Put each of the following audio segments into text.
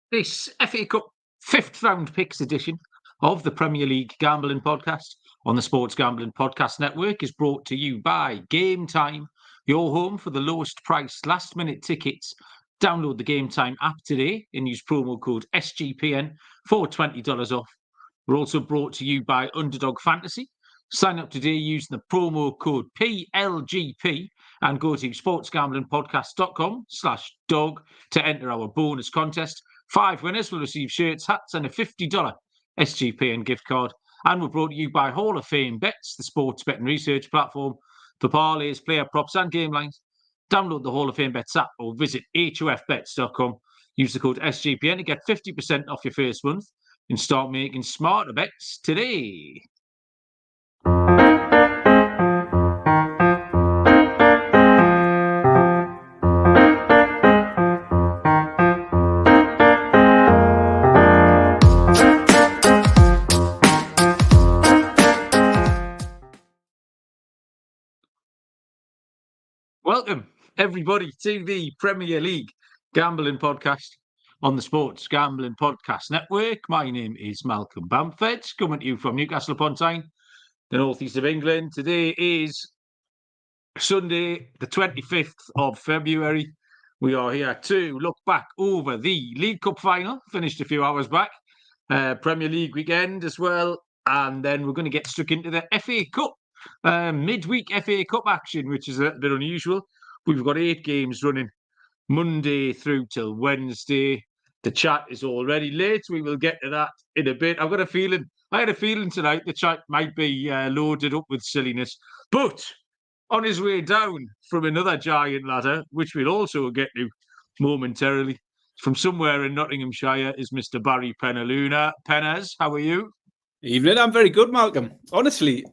This FA Cup fifth round picks edition of the Premier League Gambling Podcast on the Sports Gambling Podcast Network is brought to you by Game Time, your home for the lowest priced last minute tickets. Download the Game Time app today and use promo code SGPN for $20 off. We're also brought to you by Underdog Fantasy. Sign up today using the promo code PLGP and go to sportsgamblingpodcast.com/dog to enter our bonus contest. 5 winners will receive shirts, hats, and a $50 SGPN gift card. And we're brought to you by Hall of Fame Bets, the sports betting research platform for parlays, player props, and game lines. Download the Hall of Fame Bets app or visit hofbets.com. Use the code SGPN to get 50% off your first month and start making smarter bets today. Welcome, everybody, to the Premier League Gambling Podcast on the Sports Gambling Podcast Network. My name is Malcolm Bamford, coming to you from Newcastle upon Tyne, the northeast of England. Today is Sunday, the 25th of February. We are here to look back over the League Cup final, finished a few hours back, Premier League weekend as well, and then we're going to get stuck into the FA Cup. Midweek FA Cup action, which is a little bit unusual. We've got 8 games running Monday through till Wednesday. The chat is already late. We will get to that in a bit. I had a feeling tonight the chat might be loaded up with silliness. But on his way down from another giant ladder, which we'll also get to momentarily, from somewhere in Nottinghamshire, is Mr. Barry Penaluna. Penners, how are you? Evening, I'm very good, Malcolm. Honestly,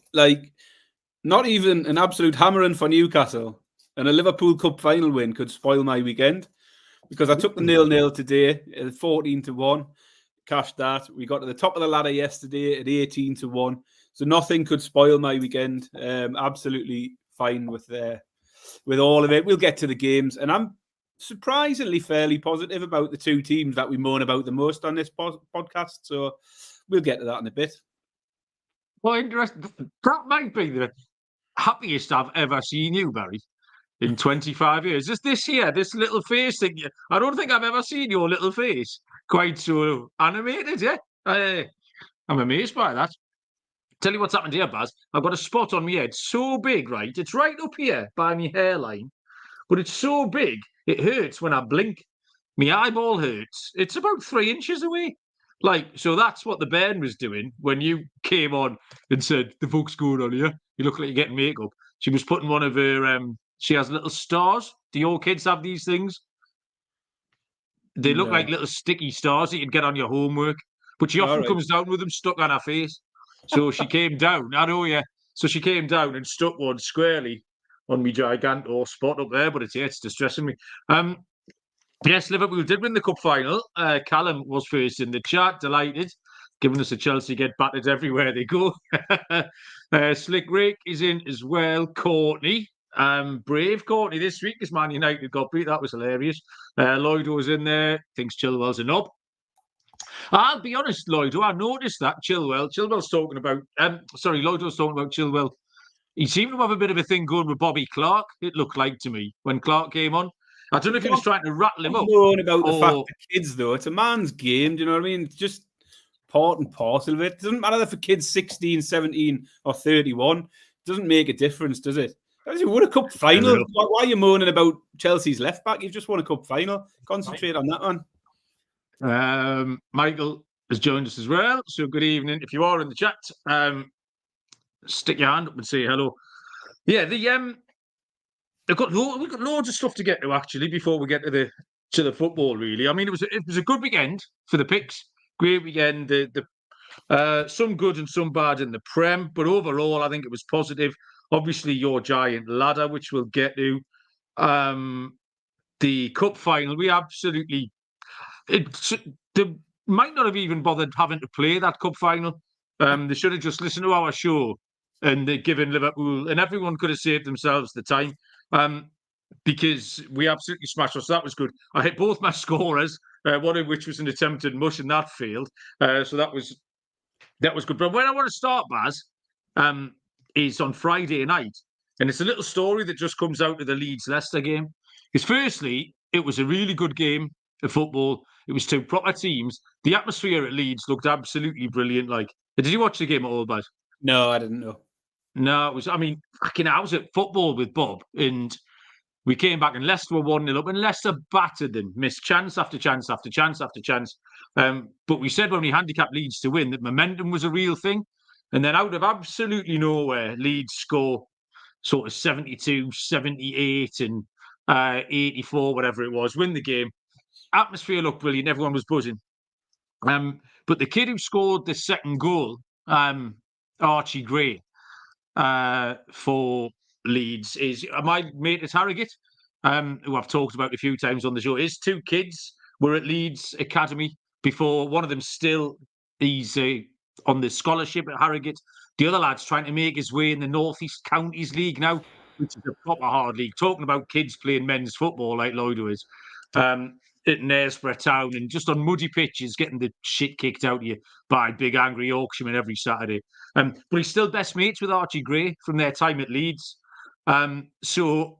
not even an absolute hammering for Newcastle and a Liverpool Cup final win could spoil my weekend, because I took the 0-0 today at 14-1, cashed that. We got to the top of the ladder yesterday at 18-1, so nothing could spoil my weekend. Absolutely fine with all of it. We'll get to the games, and I'm surprisingly fairly positive about the two teams that we moan about the most on this podcast, so we'll get to that in a bit. Well, interesting. That might be the happiest I've ever seen you, Barry, in 25 years. Just this year, this little face thing. I don't think I've ever seen your little face quite so animated, yeah? I'm amazed by that. Tell you what's happened here, Baz. I've got a spot on my head so big, right? It's right up here by my hairline, but it's so big, it hurts when I blink. My eyeball hurts. It's about 3 inches away. So that's what the Bairn was doing when you came on and said, "The fuck's going on here? You look like you're getting makeup." She was putting one of her, she has little stars. Do your kids have these things? They look like little sticky stars that you'd get on your homework. But she often comes down with them stuck on her face. So she came down, I know, yeah. So she came down and stuck one squarely on me gigantor spot up there, but it's distressing me. Yes, Liverpool did win the cup final. Callum was first in the chat, delighted, giving us a Chelsea get battered everywhere they go. Slick Rick is in as well. Courtney, brave Courtney this week as Man United got beat. That was hilarious. Lloyd was in there. Thinks Chilwell's a knob. I'll be honest, Lloyd, I noticed that Chilwell's talking about. Lloyd was talking about Chilwell. He seemed to have a bit of a thing going with Bobby Clark. It looked like to me when Clark came on. I don't know if he was trying to rattle him up. About the fact that kids, though, it's a man's game. Do you know what I mean? It's just part and parcel of it. It doesn't matter if a kid's 16, 17, or 31. It doesn't make a difference, does it? You won a cup final. Why are you moaning about Chelsea's left back? You've just won a cup final. Concentrate on that one. Michael has joined us as well. So good evening. If you are in the chat, stick your hand up and say hello. Yeah, we've got loads of stuff to get to actually before we get to the football. Really, I mean, it was a good weekend for the picks. Great weekend. Some good and some bad in the Prem, but overall, I think it was positive. Obviously, your giant ladder, which we'll get to. The cup final, we absolutely. They might not have even bothered having to play that cup final. They should have just listened to our show and given Liverpool, and everyone could have saved themselves the time. Because we absolutely smashed us. So that was good. I hit both my scorers. one of which was an attempted mush, and that failed. So that was good. But where I want to start, Baz, is on Friday night. And it's a little story that just comes out of the Leeds-Leicester game. Because firstly, it was a really good game of football. It was two proper teams. The atmosphere at Leeds looked absolutely brilliant. Like, did you watch the game at all, Baz? No, I didn't know. No, it was, I mean, I was at football with Bob, and we came back and Leicester were 1-0 up, and Leicester battered them, missed chance after chance after chance after chance. But we said when we handicapped Leeds to win that momentum was a real thing. And then out of absolutely nowhere, Leeds score sort of 72, 78 and 84, whatever it was, win the game. Atmosphere looked brilliant. Everyone was buzzing. But the kid who scored the second goal, Archie Gray, for Leeds is my mate at Harrogate, who I've talked about a few times on the show. His two kids were at Leeds Academy before. One of them he's on the scholarship at Harrogate. The other lad's trying to make his way in the North East Counties League now, which is a proper hard league. Talking about kids playing men's football like Lloyd is. At Ipswich Town and just on muddy pitches, getting the shit kicked out of you by big angry Yorkshiremen every Saturday. But he's still best mates with Archie Gray from their time at Leeds. So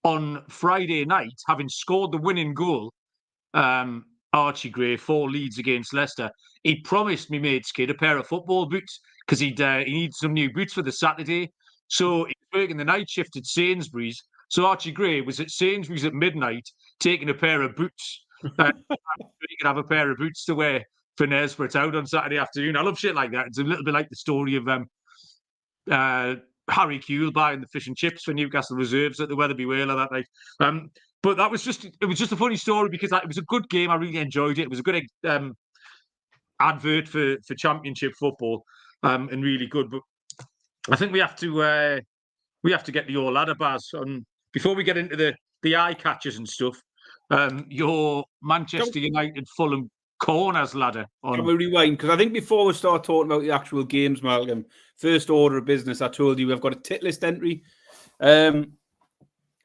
on Friday night, having scored the winning goal, Archie Gray for Leeds against Leicester, he promised me mate's kid a pair of football boots because he needs some new boots for the Saturday. So he's working the night shift at Sainsbury's. So Archie Gray was at Sainsbury's at midnight taking a pair of boots. He could have a pair of boots to wear for Nesbert out on Saturday afternoon. I love shit like that. It's a little bit like the story of Harry Kewell buying the fish and chips for Newcastle reserves at the Weatherby Whaler that night. But it was just a funny story because it was a good game. I really enjoyed it. It was a good advert for Championship football and really good. But I think we have to get your ladder, Baz, before we get into the eye catchers and stuff. Your Manchester United Fulham corners ladder. Can we rewind? Because I think before we start talking about the actual games, Malcolm, first order of business, I told you we've got a tit list entry. And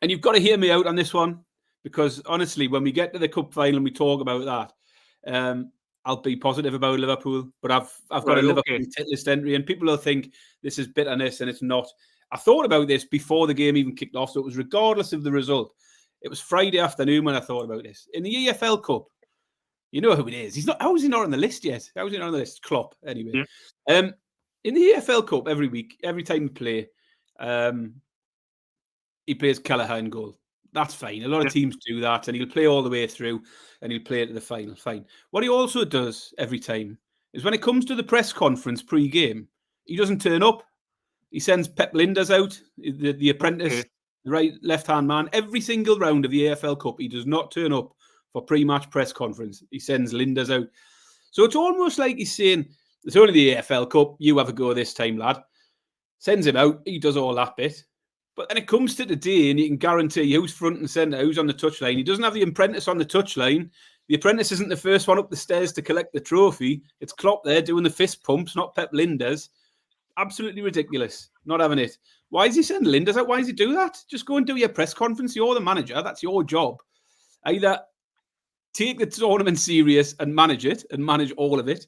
you've got to hear me out on this one, because honestly, when we get to the cup final and we talk about that, I'll be positive about Liverpool, but I've got a Liverpool tit list entry, and people will think this is bitterness, and it's not. I thought about this before the game even kicked off, so it was regardless of the result. It was Friday afternoon when I thought about this. In the EFL Cup, you know who it is. How is he not on the list yet? How is he not on the list? Klopp, anyway. Yeah. In the EFL Cup, every week, every time we play, he plays Kelleher in goal. That's fine. A lot of teams do that, and he'll play all the way through, and he'll play to the final. Fine. What he also does every time is when it comes to the press conference pre-game, he doesn't turn up. He sends Pep Linders out, the apprentice, the left-hand man. Every single round of the AFL Cup, he does not turn up for pre-match press conference. He sends Linders out. So it's almost like he's saying, it's only the AFL Cup, you have a go this time, lad. Sends him out, he does all that bit. But then it comes to today, and you can guarantee who's front and centre, who's on the touchline. He doesn't have the apprentice on the touchline. The apprentice isn't the first one up the stairs to collect the trophy. It's Klopp there doing the fist pumps, not Pep Linders. Absolutely ridiculous. Not having it. Why is he sending Linders out? Why does he do that? Just go and do your press conference. You're the manager. That's your job. Either take the tournament serious and manage it and manage all of it,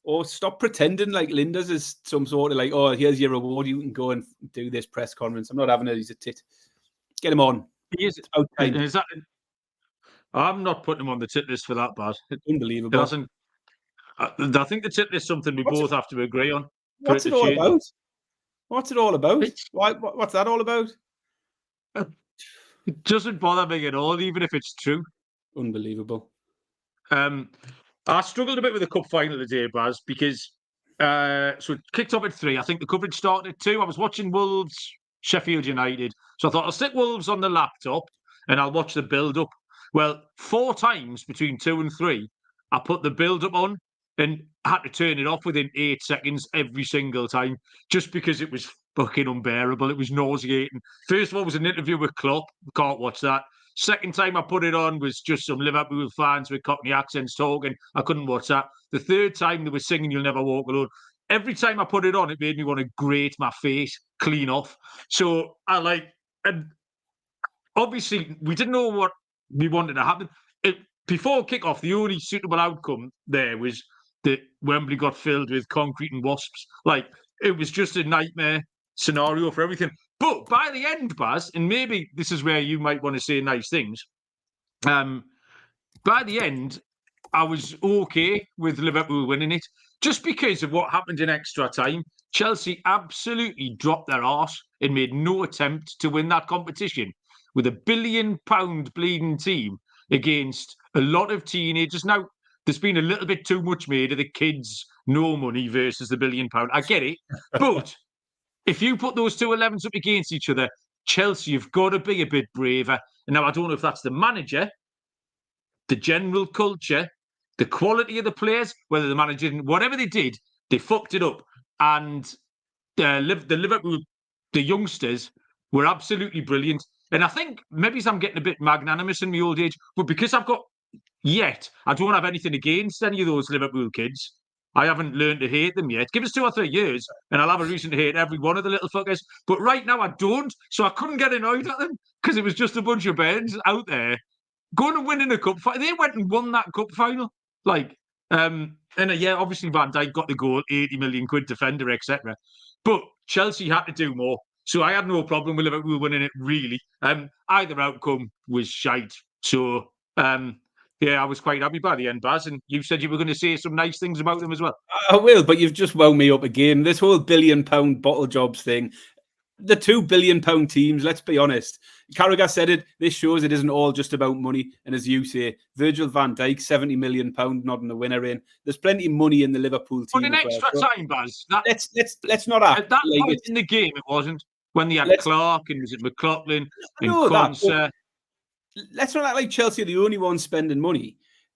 or stop pretending like Linders is some sort of like, oh, here's your reward. You can go and do this press conference. I'm not having it. He's a tit. Get him on. It's I'm not putting him on the tit list for that, Baz. It's unbelievable. I think the tit list is something we both have to agree on. What's it all about? What's it all about? What's that all about? It doesn't bother me at all, even if it's true. Unbelievable. I struggled a bit with the cup final today, Baz, because so it kicked off at 3. I think the coverage started at 2. I was watching Wolves, Sheffield United. So I thought I'll stick Wolves on the laptop and I'll watch the build-up. Well, 4 times between 2 and 3, I put the build-up on and had to turn it off within 8 seconds every single time, just because it was fucking unbearable. It was nauseating. First of all, was an interview with Klopp. Can't watch that. Second time I put it on was just some Liverpool fans with Cockney accents talking. I couldn't watch that. The third time they were singing "You'll Never Walk Alone." Every time I put it on, it made me want to grate my face clean off. So and obviously we didn't know what we wanted to happen. before kick-off, the only suitable outcome there was that Wembley got filled with concrete and wasps. Like, it was just a nightmare scenario for everything. But by the end, Baz, and maybe this is where you might want to say nice things, by the end, I was okay with Liverpool winning it, just because of what happened in extra time. Chelsea absolutely dropped their arse and made no attempt to win that competition with £1 billion bleeding team against a lot of teenagers. Now, there's been a little bit too much made of the kids, no money versus the £1 billion. I get it. But if you put those two 11s up against each other, Chelsea have got to be a bit braver. And now, I don't know if that's the manager, the general culture, the quality of the players, whether the manager, whatever they did, they fucked it up. And the Liverpool, the youngsters, were absolutely brilliant. And I think maybe I'm getting a bit magnanimous in my old age, but because I don't have anything against any of those Liverpool kids. I haven't learned to hate them yet. Give us 2 or 3 years, and I'll have a reason to hate every one of the little fuckers. But right now, I don't. So I couldn't get annoyed at them because it was just a bunch of bands out there going and winning a cup final. They went and won that cup final. Obviously Van Dijk got the goal, 80 million quid defender, etc. But Chelsea had to do more. So I had no problem with Liverpool winning it, really. Either outcome was shite. So, I was quite happy by the end, Baz. And you said you were going to say some nice things about them as well. I will, but you've just wound me up again. This whole £1 billion bottle jobs thing. The £2 billion teams, let's be honest. Carragher said it. This shows it isn't all just about money. And as you say, Virgil van Dijk, £70 million, nodding the winner in. There's plenty of money in the Liverpool team. But in extra time, Baz. Let's not act. At that point in the game, it wasn't. When they had Clark and was it McLaughlin and Conser. Let's not act like Chelsea are the only ones spending money.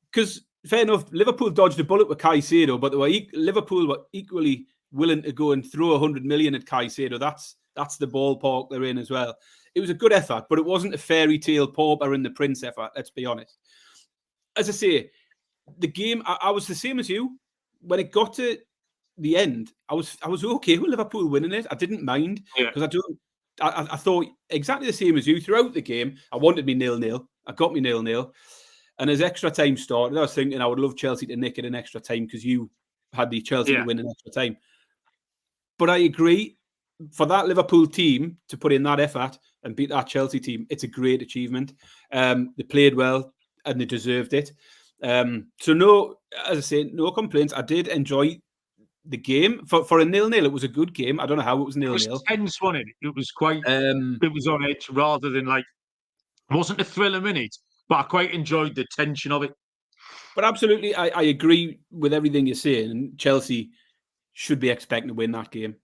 Because, fair enough, Liverpool dodged a bullet with Caicedo, but Liverpool were equally willing to go and throw 100 million at Caicedo. That's the ballpark they're in as well. It was a good effort, but it wasn't a fairy tale Pauper and the Prince effort, let's be honest. As I say, the game, I was the same as you. When it got to the end, I was okay with Liverpool winning it. I didn't mind because I thought exactly the same as you throughout the game. I wanted me 0-0. I got me 0-0. And as extra time started, I was thinking I would love Chelsea to nick it in extra time because you had the Chelsea to win in extra time. But I agree, for that Liverpool team to put in that effort and beat that Chelsea team, it's a great achievement. They played well and they deserved it. So no, as I say, no complaints. I did enjoy the game. For a 0-0, it was a good game. I don't know how it was 0-0. It was tense, wasn't it? It was quite, it was on edge rather than it wasn't a thriller minute, but I quite enjoyed the tension of it. But absolutely, I agree with everything you're saying. Chelsea should be expecting to win that game.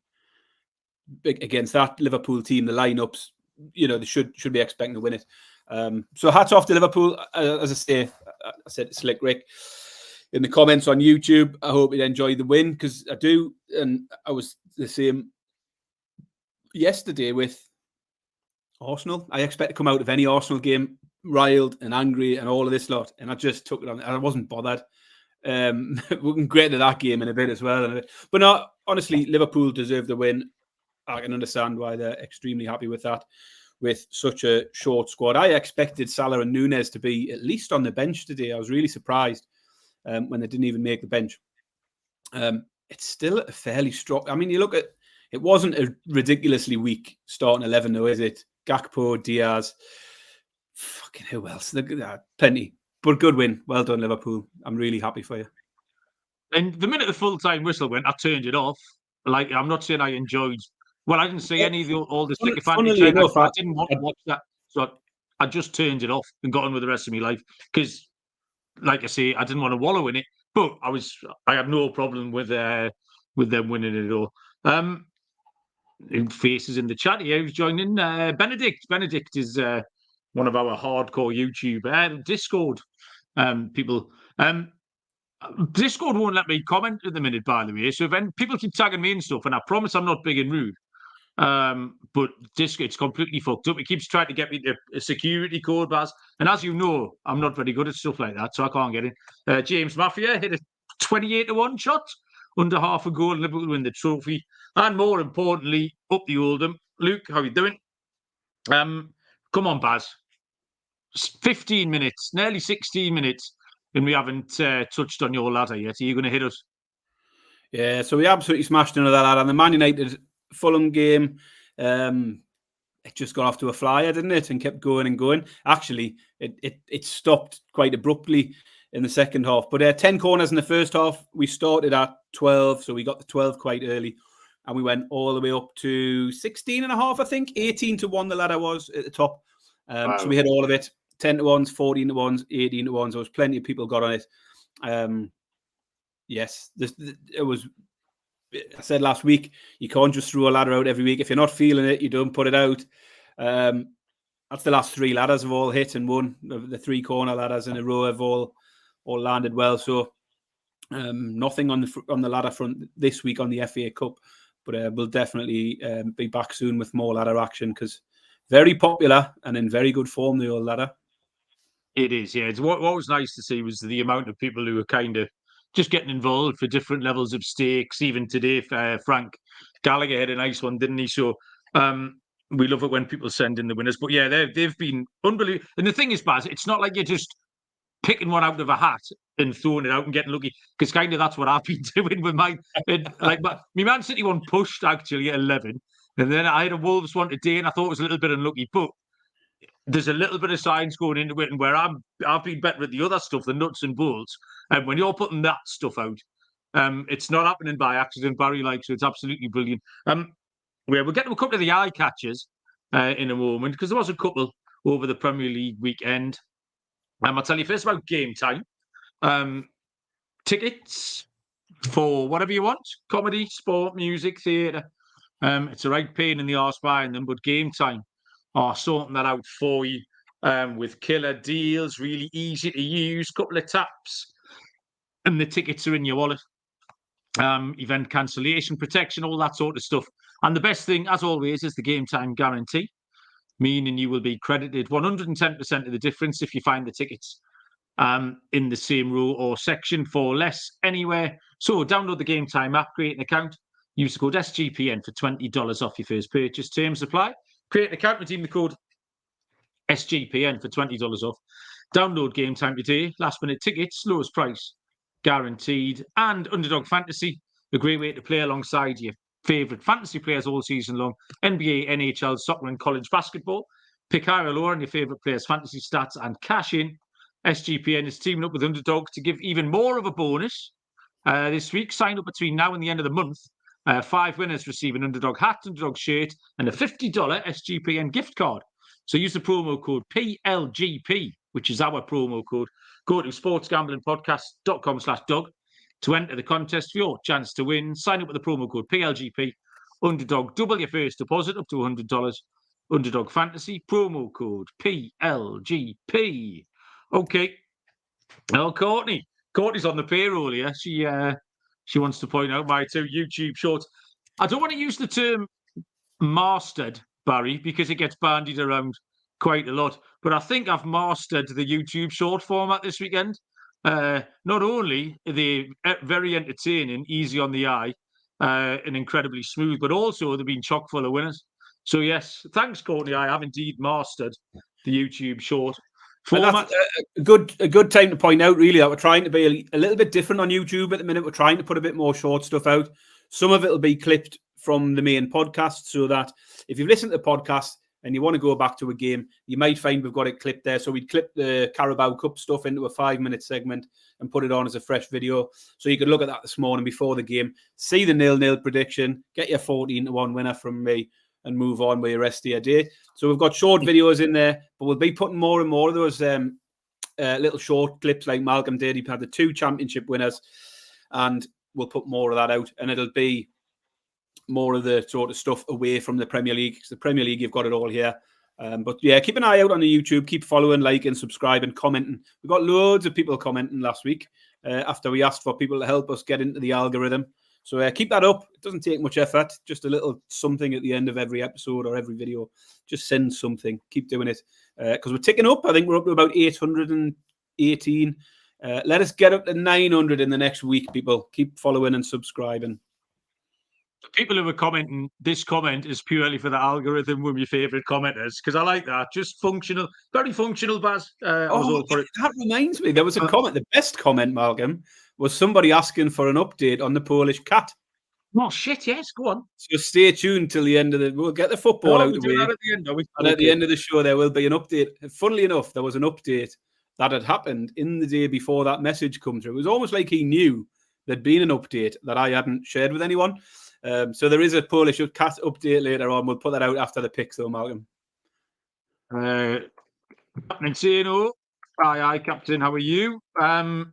Against that Liverpool team, the lineups, they should be expecting to win it. So hats off to Liverpool. As I say, I said to Slick Rick in the comments on YouTube, I hope you enjoyed the win because I do. And I was the same yesterday with Arsenal. I expect to come out of any Arsenal game riled and angry and all of this lot. And I just took it on. I wasn't bothered. We can get into that game in a bit as well. But no, honestly, Liverpool deserve the win. I can understand why they're extremely happy with that, with such a short squad. I expected Salah and Núñez to be at least on the bench today. I was really surprised when they didn't even make the bench. It's still a fairly strong... I mean, you look at... It wasn't a ridiculously weak starting 11, though, is it? Gakpo, Diaz... Fucking who else? Plenty. But good win. Well done, Liverpool. I'm really happy for you. And the minute the full-time whistle went, I turned it off. I'm not saying I enjoyed... Well, I didn't see any of all the sycophantic. I didn't want to watch that. So I just turned it off and got on with the rest of my life. Because, like I say, I didn't want to wallow in it. But I had no problem with them winning it all. Faces in the chat here who's joining. Benedict. Benedict is one of our hardcore YouTube Discord people. Discord won't let me comment at the minute, by the way. So if people keep tagging me and stuff, and I promise I'm not big and rude, but Discord's completely fucked up. It keeps trying to get me a security code, Baz. And as you know, I'm not very good at stuff like that, so I can't get in. James Mafia hit a 28-1 shot under half a goal, and Liverpool win the trophy. And more importantly, up the Oldham. Luke, how you doing? Come on, Baz. 15 minutes, nearly 16 minutes and we haven't touched on your ladder yet. Are you going to hit us? Yeah, so we absolutely smashed another ladder. And the Man United Fulham game, it just got off to a flyer, didn't it? And kept going and going. Actually, it stopped quite abruptly in the second half. But 10 corners in the first half. We started at 12, so we got the 12 quite early. And we went all the way up to 16 and a half, I think. 18-1 the ladder was at the top. Wow. So we hit all of it. 10-1s, 14-1s, 18-1s. There was plenty of people got on it. Yes, it was... I said last week, you can't just throw a ladder out every week. If you're not feeling it, you don't put it out. That's the last 3 ladders have all hit and won. The 3 corner ladders in a row have all landed well. So nothing on the ladder front this week on the FA Cup, but we'll definitely be back soon with more ladder action because very popular and in very good form, the old ladder. It is, yeah. What was nice to see was the amount of people who were kind of just getting involved for different levels of stakes. Even today, Frank Gallagher had a nice one, didn't he? So we love it when people send in the winners. But yeah, they've been unbelievable. And the thing is, Baz, it's not like you're just picking one out of a hat and throwing it out and getting lucky, because kind of that's what I've been doing with mine. Like my Man City one pushed actually at 11, and then I had a Wolves one today, and I thought it was a little bit unlucky, but there's a little bit of science going into it, and where I've been better at the other stuff, the nuts and bolts. And when you're putting that stuff out, it's not happening by accident, Barry. So it's absolutely brilliant. We'll get to a couple of the eye catchers in a moment, because there was a couple over the Premier League weekend. I'll tell you first about game time. Tickets for whatever you want: comedy, sport, music, theatre. It's a right pain in the arse buying them, but game time are sorting that out for you with killer deals, really easy to use, couple of taps, and the tickets are in your wallet. Event cancellation protection, all that sort of stuff. And the best thing, as always, is the game time guarantee, meaning you will be credited 110% of the difference if you find the tickets in the same row or section for less anywhere. So download the Game Time app, create an account, use the code SGPN for $20 off your first purchase. Terms apply. Create an account, redeem the code SGPN for $20 off. Download Game Time today. Last minute tickets, lowest price guaranteed. And Underdog Fantasy, a great way to play alongside your favourite fantasy players all season long. NBA, NHL, soccer and college basketball. Pick higher or lower on your favourite players' fantasy stats and cash in. SGPN is teaming up with Underdog to give even more of a bonus this week. Sign up between now and the end of the month. 5 winners receive an Underdog hat, Underdog shirt, and a $50 SGPN gift card. So use the promo code PLGP, which is our promo code. Go to sportsgamblingpodcast.com/dog to enter the contest for your chance to win. Sign up with the promo code PLGP. Underdog, double your first deposit up to $100. Underdog Fantasy, promo code PLGP. Okay. Well, Courtney's on the payroll here. She wants to point out my 2 YouTube shorts. I don't want to use the term mastered, Barry, because it gets bandied around quite a lot. But I think I've mastered the YouTube short format this weekend. Not only are they very entertaining, easy on the eye, and incredibly smooth, but also they've been chock full of winners. So yes, thanks, Courtney. I have indeed mastered the YouTube short format. A good time to point out, really, that we're trying to be a little bit different on YouTube at the minute. We're trying to put a bit more short stuff out. Some of it will be clipped from the main podcast, so that if you've listened to the podcast and you want to go back to a game, you might find we've got it clipped there. So we'd clip the Carabao Cup stuff into a 5-minute segment and put it on as a fresh video. So you could look at that this morning before the game, see the 0-0 prediction, get your 14-1 winner from me, and move on with the rest of your day. So we've got short videos in there, but we'll be putting more and more of those little short clips like Malcolm did. He had the 2 championship winners, and we'll put more of that out. And it'll be more of the sort of stuff away from the Premier League, because the Premier League, you've got it all here. But yeah, keep an eye out on the YouTube. Keep following, liking, subscribing, commenting. We got loads of people commenting last week after we asked for people to help us get into the algorithm. So keep that up. It doesn't take much effort. Just a little something at the end of every episode or every video. Just send something. Keep doing it. Because we're ticking up. I think we're up to about 818. Let us get up to 900 in the next week, people. Keep following and subscribing. People who are commenting, this comment is purely for the algorithm with your favourite commenters, because I like that. Just functional, very functional, Baz. I was all for it. That reminds me, there was a comment. The best comment, Malcolm, was somebody asking for an update on the Polish cat. Oh, shit, yes, go on. So stay tuned till the end of we'll get the football out of the way. At the end, and at the end of the show, there will be an update. Funnily enough, there was an update that had happened in the day before that message come through. It was almost like he knew there'd been an update that I hadn't shared with anyone. So there is a Polish cat update later on. We'll put that out after the picks, though, Malcolm. Captain Tino, aye, Captain. How are you? What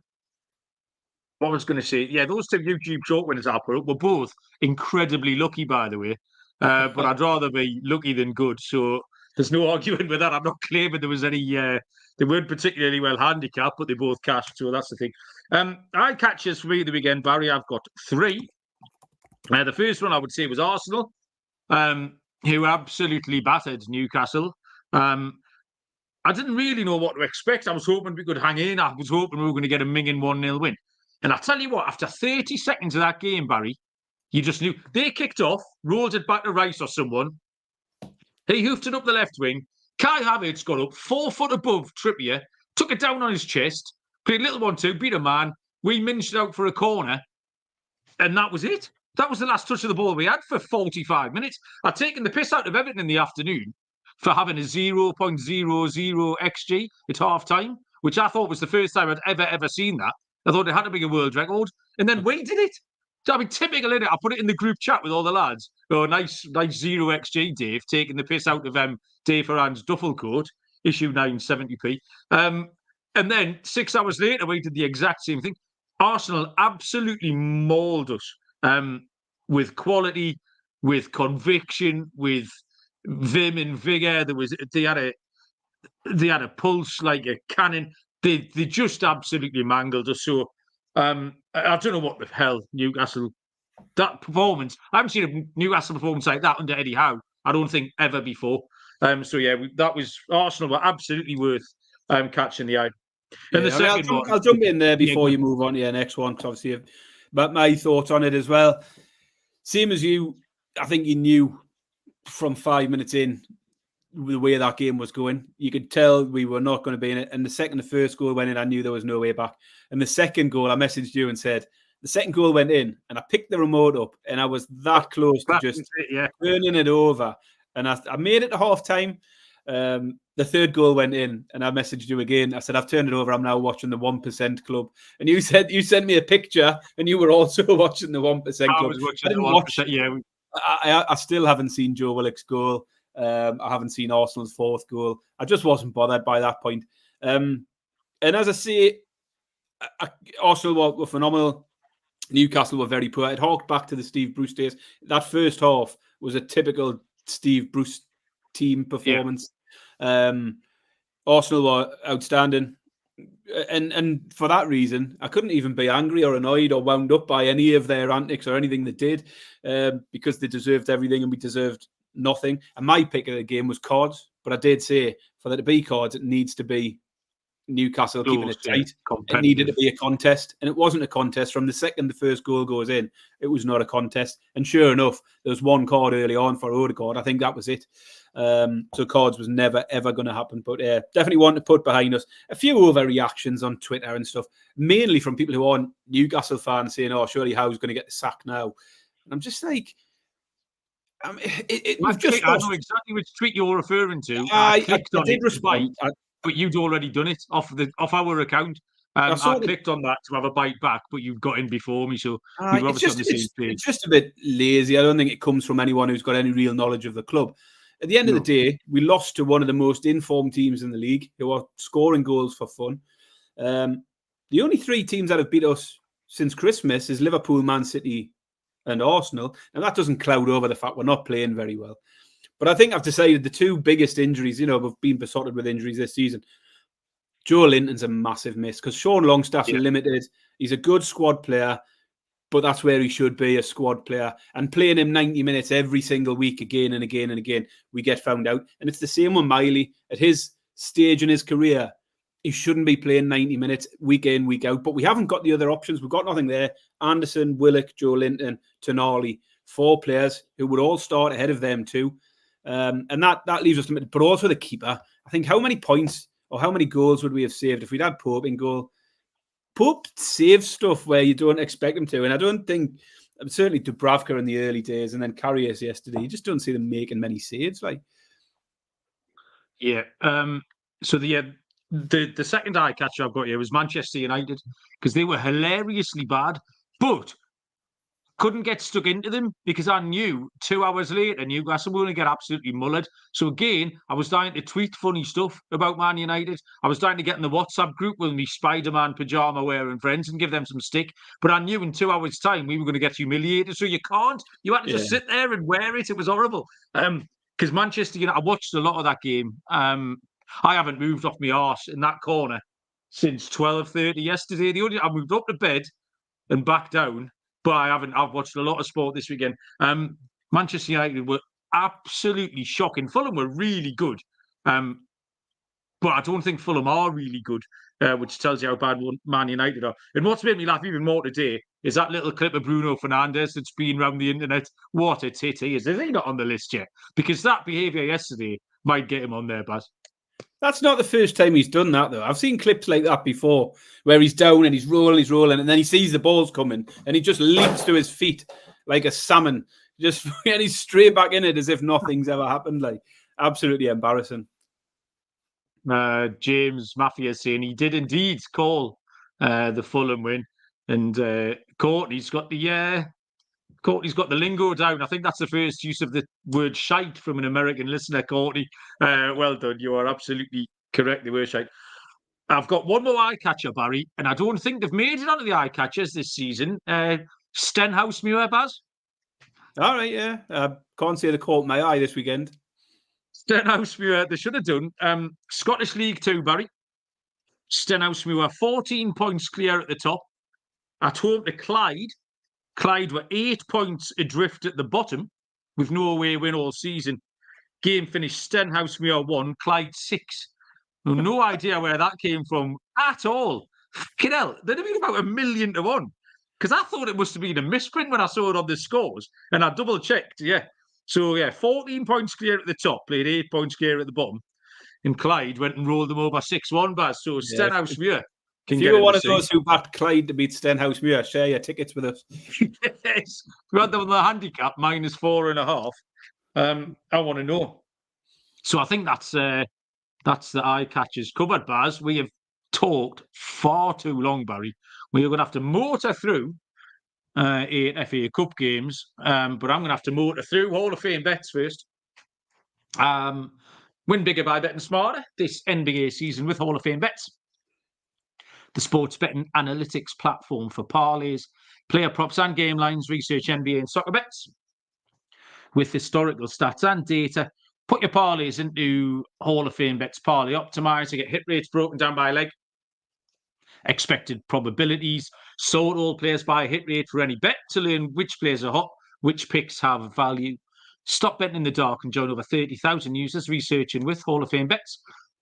I was going to say, yeah, those two YouTube short winners I put up were both incredibly lucky, by the way. But I'd rather be lucky than good. So there's no arguing with that. I'm not claiming there was any. They weren't particularly well handicapped, but they both cashed. So that's the thing. I catches for me the weekend, Barry. I've got 3. The first one I would say was Arsenal, who absolutely battered Newcastle. I didn't really know what to expect. I was hoping we could hang in. I was hoping we were going to get a minging 1-0 win. And I tell you what, after 30 seconds of that game, Barry, you just knew. They kicked off, rolled it back to Rice or someone. He hoofed it up the left wing. Kai Havertz got up 4 foot above Trippier, took it down on his chest, played a little 1-2, beat a man. We minced out for a corner. And that was it. That was the last touch of the ball we had for 45 minutes. I'd taken the piss out of Everton in the afternoon for having a 0.00 XG at half time, which I thought was the first time I'd ever seen that. I thought it had to be a world record. And then we did it. I mean, typical, innit? I put it in the group chat with all the lads. Oh, nice 0 XG, Dave, taking the piss out of Dave Ferran's duffel coat, issue 970p. And then 6 hours later, we did the exact same thing. Arsenal absolutely mauled us. With quality, with conviction, with vim and vigor. They had a pulse like a cannon. They just absolutely mangled us. So I don't know what the hell Newcastle, that performance. I haven't seen a Newcastle performance like that under Eddie Howe. I don't think ever before. So yeah, that was Arsenal were absolutely worth catching the eye. And the second one, I'll jump in there before you move on to your next one. Obviously, but my thoughts on it as well. Same as you, I think you knew from 5 minutes in the way that game was going. You could tell we were not going to be in it. And the second the first goal went in, I knew there was no way back. And the second goal, I messaged you and said, the second goal went in, and I picked the remote up, and I was that close to just turning it over. And I made it to half time. The third goal went in, and I messaged you again. I said, I've turned it over. I'm now watching the 1% Club. And you said you sent me a picture, and you were also watching the 1% Club. I was watching the 1%, yeah. I still haven't seen Joe Willock's goal. I haven't seen Arsenal's 4th goal. I just wasn't bothered by that point. And as I say, Arsenal were phenomenal. Newcastle were very poor. It harked back to the Steve Bruce days. That first half was a typical Steve Bruce team performance. Arsenal were outstanding, and for that reason, I couldn't even be angry or annoyed or wound up by any of their antics or anything they did, because they deserved everything and we deserved nothing. And my pick of the game was cards, but I did say for there to be cards, it needs to be Newcastle keeping it tight. It needed to be a contest, and it wasn't a contest. From the second the first goal goes in, it was not a contest. And sure enough, there was one card early on for Odegaard. I think that was it. So cards was never ever going to happen. But definitely one to put behind us. A few overreactions on Twitter and stuff, mainly from people who aren't Newcastle fans, saying, "Oh, surely Howe's going to get the sack now." And I'm just like, I know exactly which tweet you're referring to. I did respond. But you'd already done it off our account. I clicked on that to have a bite back, but you've got in before me, so we were obviously on the same page. It's just a bit lazy. I don't think it comes from anyone who's got any real knowledge of the club. At the end of the day, we lost to one of the most informed teams in the league, who are scoring goals for fun. The only 3 teams that have beat us since Christmas is Liverpool, Man City, and Arsenal, and that doesn't cloud over the fact we're not playing very well. But I think I've decided the 2 biggest injuries, we've been besotted with injuries this season. Joe Linton's a massive miss because Sean Longstaff's limited. He's a good squad player, but that's where he should be, a squad player. And playing him 90 minutes every single week again and again and again, we get found out. And it's the same with Miley. At his stage in his career, he shouldn't be playing 90 minutes week in, week out. But we haven't got the other options. We've got nothing there. Anderson, Willock, Joe Linton, Tonali. 4 players who would all start ahead of them too. And that leaves us limited. But also the keeper. I think how many points or how many goals would we have saved if we'd had Pope in goal? Pope saves stuff where you don't expect him to. And I don't think, certainly Dubravka in the early days and then Carriers yesterday, you just don't see them making many saves. Yeah. So the second eye catcher I've got here was Manchester United, because they were hilariously bad, but couldn't get stuck into them because I knew 2 hours later Newcastle were going to get absolutely mullered. So again, I was dying to tweet funny stuff about Man United. I was dying to get in the WhatsApp group with me Spider-Man pyjama wearing friends and give them some stick. But I knew in 2 hours' time we were going to get humiliated. So you can't. You had to just sit there and wear it. It was horrible. Because Manchester United, I watched a lot of that game. I haven't moved off my arse in that corner since 12:30 yesterday. I moved up to bed and back down. But I've watched a lot of sport this weekend. Manchester United were absolutely shocking. Fulham were really good. But I don't think Fulham are really good, which tells you how bad Man United are. And what's made me laugh even more today is that little clip of Bruno Fernandes that's been around the internet. What a tit he is. Is he not on the list yet? Because that behaviour yesterday might get him on there, Baz. That's not the first time he's done that, though. I've seen clips like that before, where he's down and he's rolling, and then he sees the balls coming, and he just leaps to his feet like a salmon, and he's straight back in it as if nothing's ever happened. Absolutely embarrassing. James Mafia saying he did indeed call the Fulham win, and Courtney's got the lingo down. I think that's the first use of the word shite from an American listener, Courtney. Well done. You are absolutely correct. The word shite. I've got one more eye catcher, Barry, and I don't think they've made it onto the eye catchers this season. Stenhousemuir, Baz. All right, yeah. Can't say they caught my eye this weekend. Stenhousemuir, they should have done. Scottish League 2, Barry. Stenhousemuir, 14 points clear at the top. At home to Clyde. Clyde were 8 points adrift at the bottom with no away win all season. Game finished Stenhousemuir 1, Clyde 6. No idea where that came from at all. Fucking hell, there'd have been about 1,000,000 to 1. Because I thought it must have been a misprint when I saw it on the scores. And I double checked, yeah. So, 14 points clear at the top, played 8 points clear at the bottom. And Clyde went and rolled them over 6-1, Baz. So, Stenhousemuir. If you were one of those who backed Clyde to beat Stenhousemuir, share your tickets with us. Yes. We had them on the handicap, -4.5. I want to know. So I think that's the eye catchers covered, Baz. We have talked far too long, Barry. We are going to have to motor through 8 FA Cup games, but I'm going to have to motor through Hall of Fame bets first. Win bigger by betting smarter this NBA season with Hall of Fame bets. The sports betting analytics platform for parlays, player props and game lines, research NBA and soccer bets with historical stats and data. Put your parlays into Hall of Fame bets parlay optimizer, get hit rates broken down by leg, expected probabilities, sort all players by hit rate for any bet to learn which players are hot, which picks have value. Stop betting in the dark and join over 30,000 users researching with Hall of Fame bets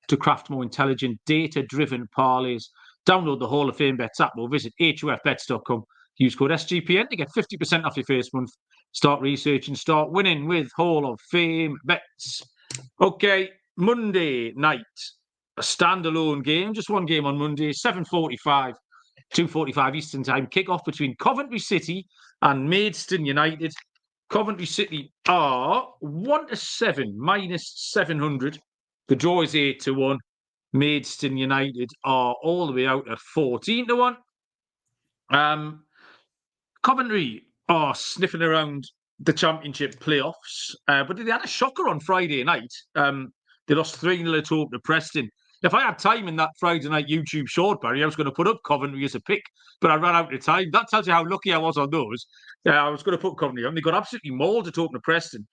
to craft more intelligent, data-driven parlays. Download the Hall of Fame Bets app or visit hofbets.com. Use code SGPN to get 50% off your first month. Start researching, start winning with Hall of Fame Bets. Okay, Monday night, a standalone game, just one game on Monday, 7:45, 2:45 Eastern Time, kick-off between Coventry City and Maidstone United. Coventry City are 1-7, -700. The draw is 8-1. Maidstone United are all the way out at 14-1. Coventry are sniffing around the Championship playoffs, but they had a shocker on Friday night. They lost 3-0 at home to Preston. If I had time in that Friday night YouTube short, Barry, I was going to put up Coventry as a pick, but I ran out of time. That tells you how lucky I was on those. I was going to put Coventry on. They got absolutely mauled at home to Preston.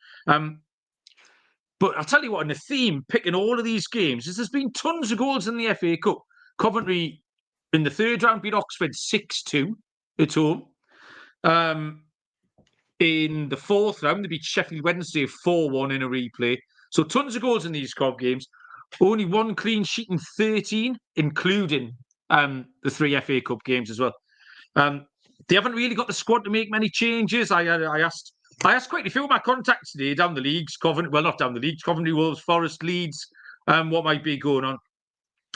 But I'll tell you what, in the theme, picking all of these games, is there's been tons of goals in the FA Cup. Coventry, in the third round, beat Oxford 6-2 at home. In the fourth round, they beat Sheffield Wednesday 4-1 in a replay. So tons of goals in these Cov games. Only one clean sheet in 13, including the 3 FA Cup games as well. They haven't really got the squad to make many changes. I asked I asked quite a few of my contacts today down the leagues, Coventry, well, not down the leagues, Coventry, Wolves, Forest, Leeds, what might be going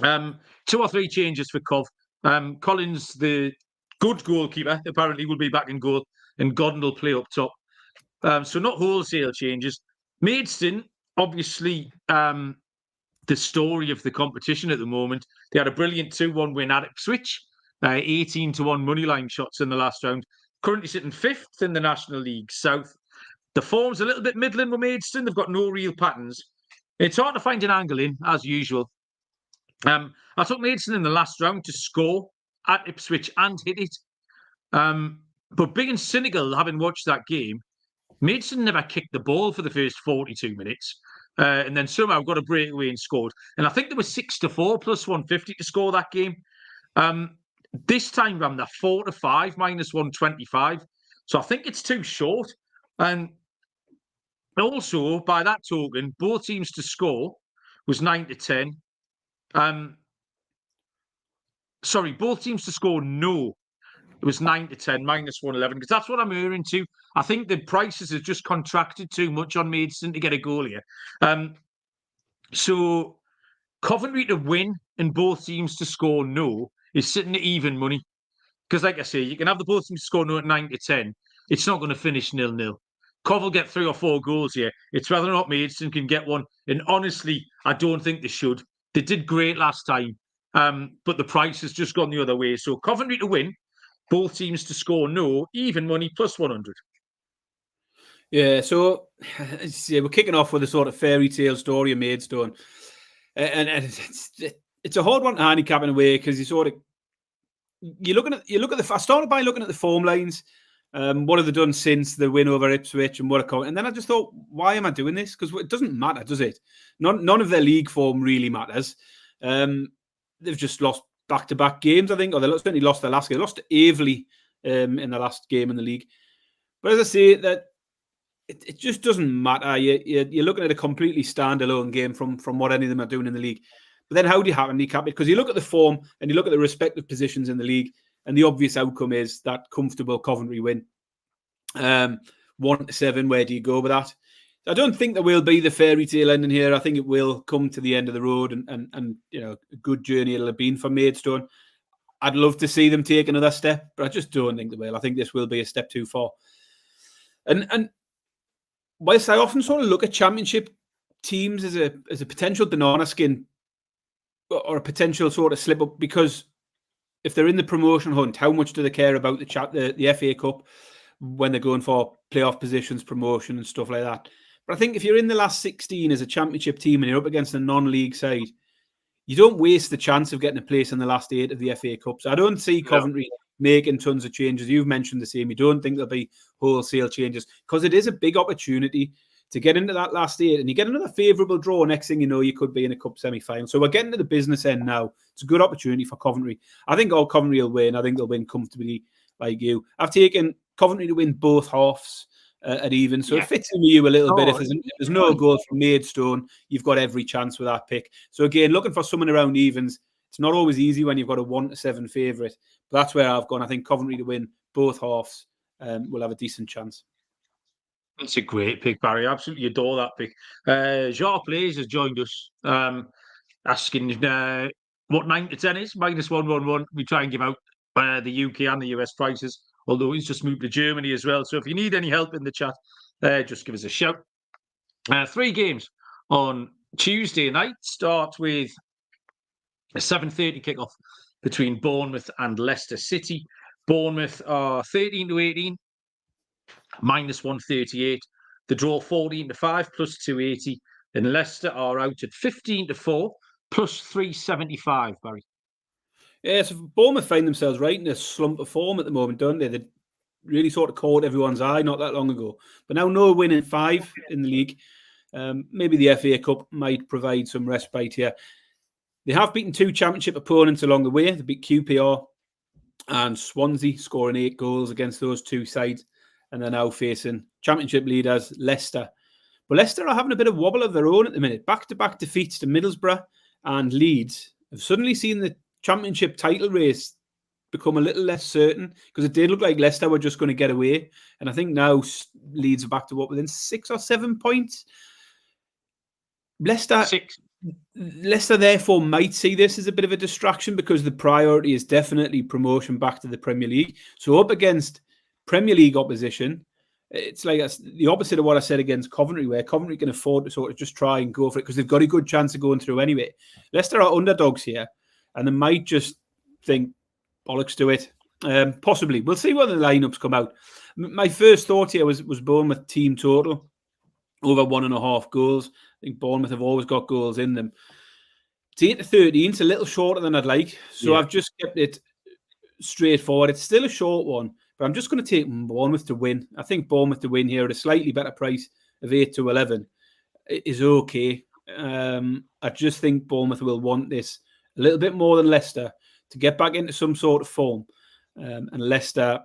on. 2 or 3 changes for Cov. Collins, the good goalkeeper, apparently will be back in goal, and Godden will play up top. So not wholesale changes. Maidstone, obviously, the story of the competition at the moment. They had a brilliant 2-1 win at Ipswich, 18-1 moneyline shots in the last round. Currently sitting 5th in the National League South. The form's a little bit middling with Maidstone. They've got no real patterns. It's hard to find an angle in, as usual. I took Maidstone in the last round to score at Ipswich and hit it. But being cynical, having watched that game, Maidstone never kicked the ball for the first 42 minutes. And then somehow got a breakaway and scored. And I think there was 6-4 plus 150 to score that game. This time round, they're 4-5 minus 125. So I think it's too short. And also, by that token, both teams to score was 9-10. Sorry, both teams to score no. It was 9-10, minus 111, because that's what I'm hearing too. I think the prices have just contracted too much on Maidstone to get a goal here. So Coventry to win and both teams to score no is sitting at even money. Because like I say, you can have the both teams to score no at 9-10. It's not going to finish 0-0. Cov will get 3 or 4 goals here. It's whether or not Maidstone can get one. And honestly, I don't think they should. They did great last time. But the price has just gone the other way. So Coventry to win, both teams to score no, even money, plus 100. Yeah, so we're kicking off with a sort of fairy tale story of Maidstone. And it's a hard one to handicap in a way, because you look at the. I started by looking at the form lines. What have they done since the win over Ipswich, and and then I just thought, why am I doing this? Because it doesn't matter, does it? None of their league form really matters. They've just lost back-to-back games, I think, or they certainly lost their last game. They lost to Aveley in the last game in the league. But as I say, that it just doesn't matter. You're looking at a completely standalone game from what any of them are doing in the league. But then how do you handicap it? Because you look at the form and you look at the respective positions in the league, and the obvious outcome is that comfortable Coventry win. 1-7, where do you go with that? I don't think there will be the fairy tale ending here. I think it will come to the end of the road, and a good journey it'll have been for Maidstone. I'd love to see them take another step, but I just don't think they will. I think this will be a step too far. And whilst I often sort of look at Championship teams as a potential banana skin or a potential sort of slip up, because if they're in the promotion hunt, how much do they care about the FA Cup when they're going for playoff positions, promotion and stuff like that? But I think if you're in the last 16 as a Championship team and you're up against a non-league side, you don't waste the chance of getting a place in the last 8 of the FA Cup. So I don't see Coventry making tons of changes. You've mentioned the same. You don't think there'll be wholesale changes, because it is a big opportunity to get into that last 8, and you get another favourable draw. Next thing you know, you could be in a cup semi-final. So we're getting to the business end now. It's a good opportunity for Coventry. I think all Coventry will win. I think they'll win comfortably, like you. I've taken Coventry to win both halves at even. So it fits in with you a little bit. If there's no goal from Maidstone, you've got every chance with that pick. So again, looking for someone around evens. It's not always easy when you've got a 1-7 favourite. But that's where I've gone. I think Coventry to win both halves will have a decent chance. It's a great pick, Barry. I absolutely adore that pick. Jean Plays has joined us, asking what 9-10 is. Minus 111. We try and give out the UK and the US prices, although he's just moved to Germany as well. So if you need any help in the chat, just give us a shout. 3 games on Tuesday night. Start with a 7:30 kickoff between Bournemouth and Leicester City. Bournemouth are 13-18, minus 138. The draw 14-5, plus 280. And Leicester are out at 15-4, plus 375, Barry. Yeah, so Bournemouth find themselves right in a slump of form at the moment, don't they? They really sort of caught everyone's eye not that long ago. But now no win in 5 in the league. Maybe the FA Cup might provide some respite here. They have beaten 2 Championship opponents along the way. They beat QPR and Swansea, scoring 8 goals against those 2 sides. And they're now facing Championship leaders, Leicester. But Leicester are having a bit of wobble of their own at the minute. Back-to-back defeats to Middlesbrough and Leeds have suddenly seen the Championship title race become a little less certain, because it did look like Leicester were just going to get away. And I think now Leeds are back to within 6 or 7 points. Leicester, 6. Leicester therefore might see this as a bit of a distraction, because the priority is definitely promotion back to the Premier League. So up against Premier League opposition, it's like the opposite of what I said against Coventry, where Coventry can afford to sort of just try and go for it because they've got a good chance of going through anyway. Leicester are underdogs here, and they might just think, bollocks to it. Possibly. We'll see when the lineups come out. My first thought here was Bournemouth team total over 1.5 goals. I think Bournemouth have always got goals in them. It's 8-13. It's a little shorter than I'd like. So I've just kept it straightforward. It's still a short one, but I'm just going to take Bournemouth to win. I think Bournemouth to win here at a slightly better price of 8-11 is okay. I just think Bournemouth will want this a little bit more than Leicester to get back into some sort of form. And Leicester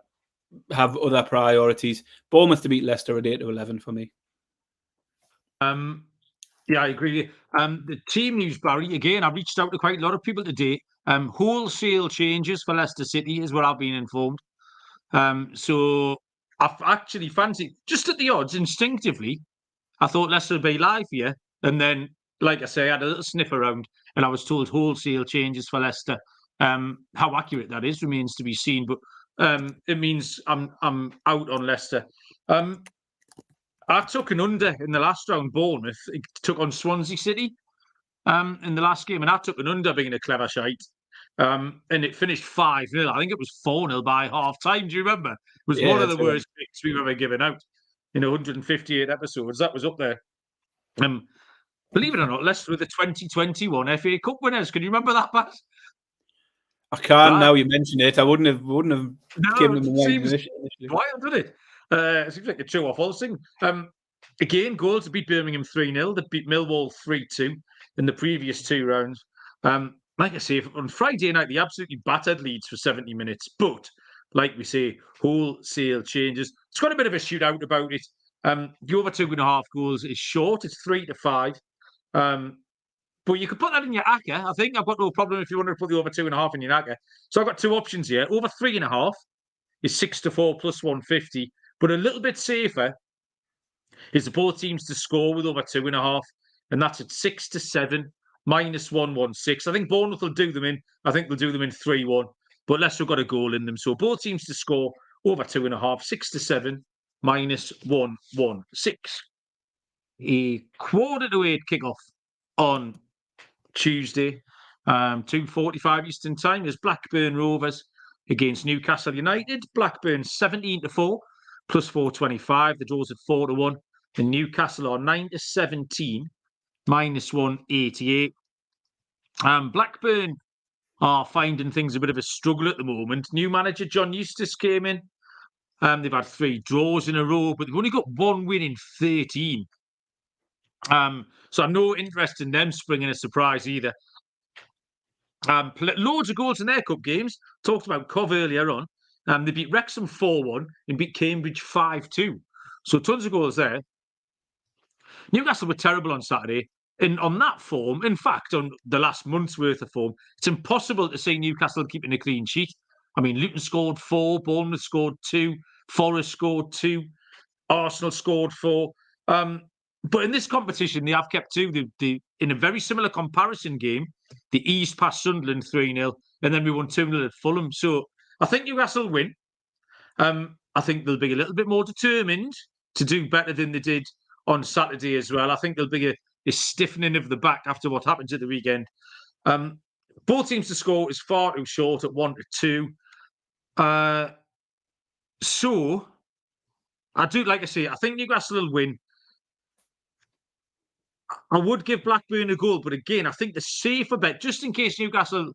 have other priorities. Bournemouth to beat Leicester at 8-11 for me. Yeah, I agree. The team news, Barry, again, I've reached out to quite a lot of people today. Wholesale changes for Leicester City is what I've been informed. So I've actually fancied, just at the odds, instinctively, I thought Leicester would be live here. And then, like I say, I had a little sniff around and I was told wholesale changes for Leicester. How accurate that is remains to be seen, but it means I'm out on Leicester. I took an under in the last round. Bournemouth it took on Swansea City in the last game, and I took an under being a clever shite. And it finished 5-0. I think it was 4-0 by half time. Do you remember? It was one of the worst picks we've ever given out in 158 episodes. That was up there. Believe it or not, Leicester were the 2021 FA Cup winners. Can you remember that, Pat? I can't now you mention it. I wouldn't have given them the initially. Wild, doesn't it? It seems like a show off all this thing. Again, goals to beat Birmingham 3-0. They beat Millwall 3-2 in the previous 2 rounds. Like I say, on Friday night, they absolutely battered Leeds for 70 minutes. But, like we say, wholesale changes. It's got a bit of a shootout about it. The over 2.5 goals is short. It's 3-5. But you could put that in your ACCA. I think I've got no problem if you want to put the over 2.5 in your ACCA. So I've got 2 options here. Over 3.5 is 6-4 plus 150. But a little bit safer is the both teams to score with over 2.5. And that's at 6-7 minus 116. I think Bournemouth will do them in. I think they'll do them in 3-1. But Leicester got a goal in them. So both teams to score over 2.5, 6-7 minus 116. A 7:45 kickoff on Tuesday, 2:45 Eastern Time, is Blackburn Rovers against Newcastle United. Blackburn 17-4 plus 425. The draws at 4-1. And Newcastle are 9-17 minus 188. Blackburn are finding things a bit of a struggle at the moment. New manager John Eustace came in. They've had 3 draws in a row, but they've only got 1 win in 13. So I'm no interest in them springing a surprise either. Loads of goals in their cup games. Talked about Cov earlier on. They beat Wrexham 4-1 and beat Cambridge 5-2. So tons of goals there. Newcastle were terrible on Saturday. And on that form, in fact, on the last month's worth of form, it's impossible to see Newcastle keeping a clean sheet. I mean, Luton scored 4, Bournemouth scored 2, Forest scored 2, Arsenal scored 4. But in this competition, they have kept 2. They, in a very similar comparison game, they eased past Sunderland 3-0, and then we won 2-0 at Fulham. So I think Newcastle will win. I think they'll be a little bit more determined to do better than they did on Saturday as well. I think there'll be a stiffening of the back after what happened at the weekend. Both teams to score is far too short at 1-2. So I do, like I say, I think Newcastle will win. I would give Blackburn a goal, but again, I think the safer bet, just in case Newcastle,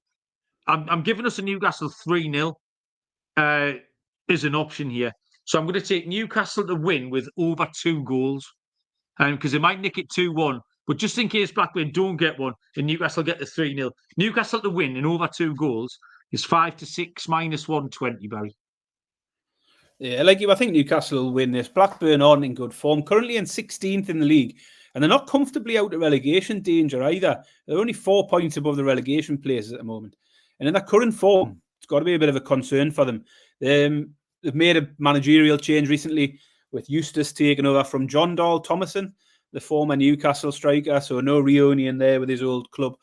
I'm giving us a Newcastle 3-0 is an option here. So I'm going to take Newcastle to win with over 2 goals, because they might nick it 2-1. But just in case Blackburn don't get one and Newcastle get the 3-0, Newcastle to win in over 2 goals is 5-6 minus 120, Barry. Yeah, like you, I think Newcastle will win this. Blackburn aren't in good form, currently in 16th in the league, and they're not comfortably out of relegation danger either. They're only 4 points above the relegation places at the moment. And in their current form, it's got to be a bit of a concern for them. They've made a managerial change recently with Eustace taking over from John Dahl Thomason, the former Newcastle striker, so no reunion there with his old club.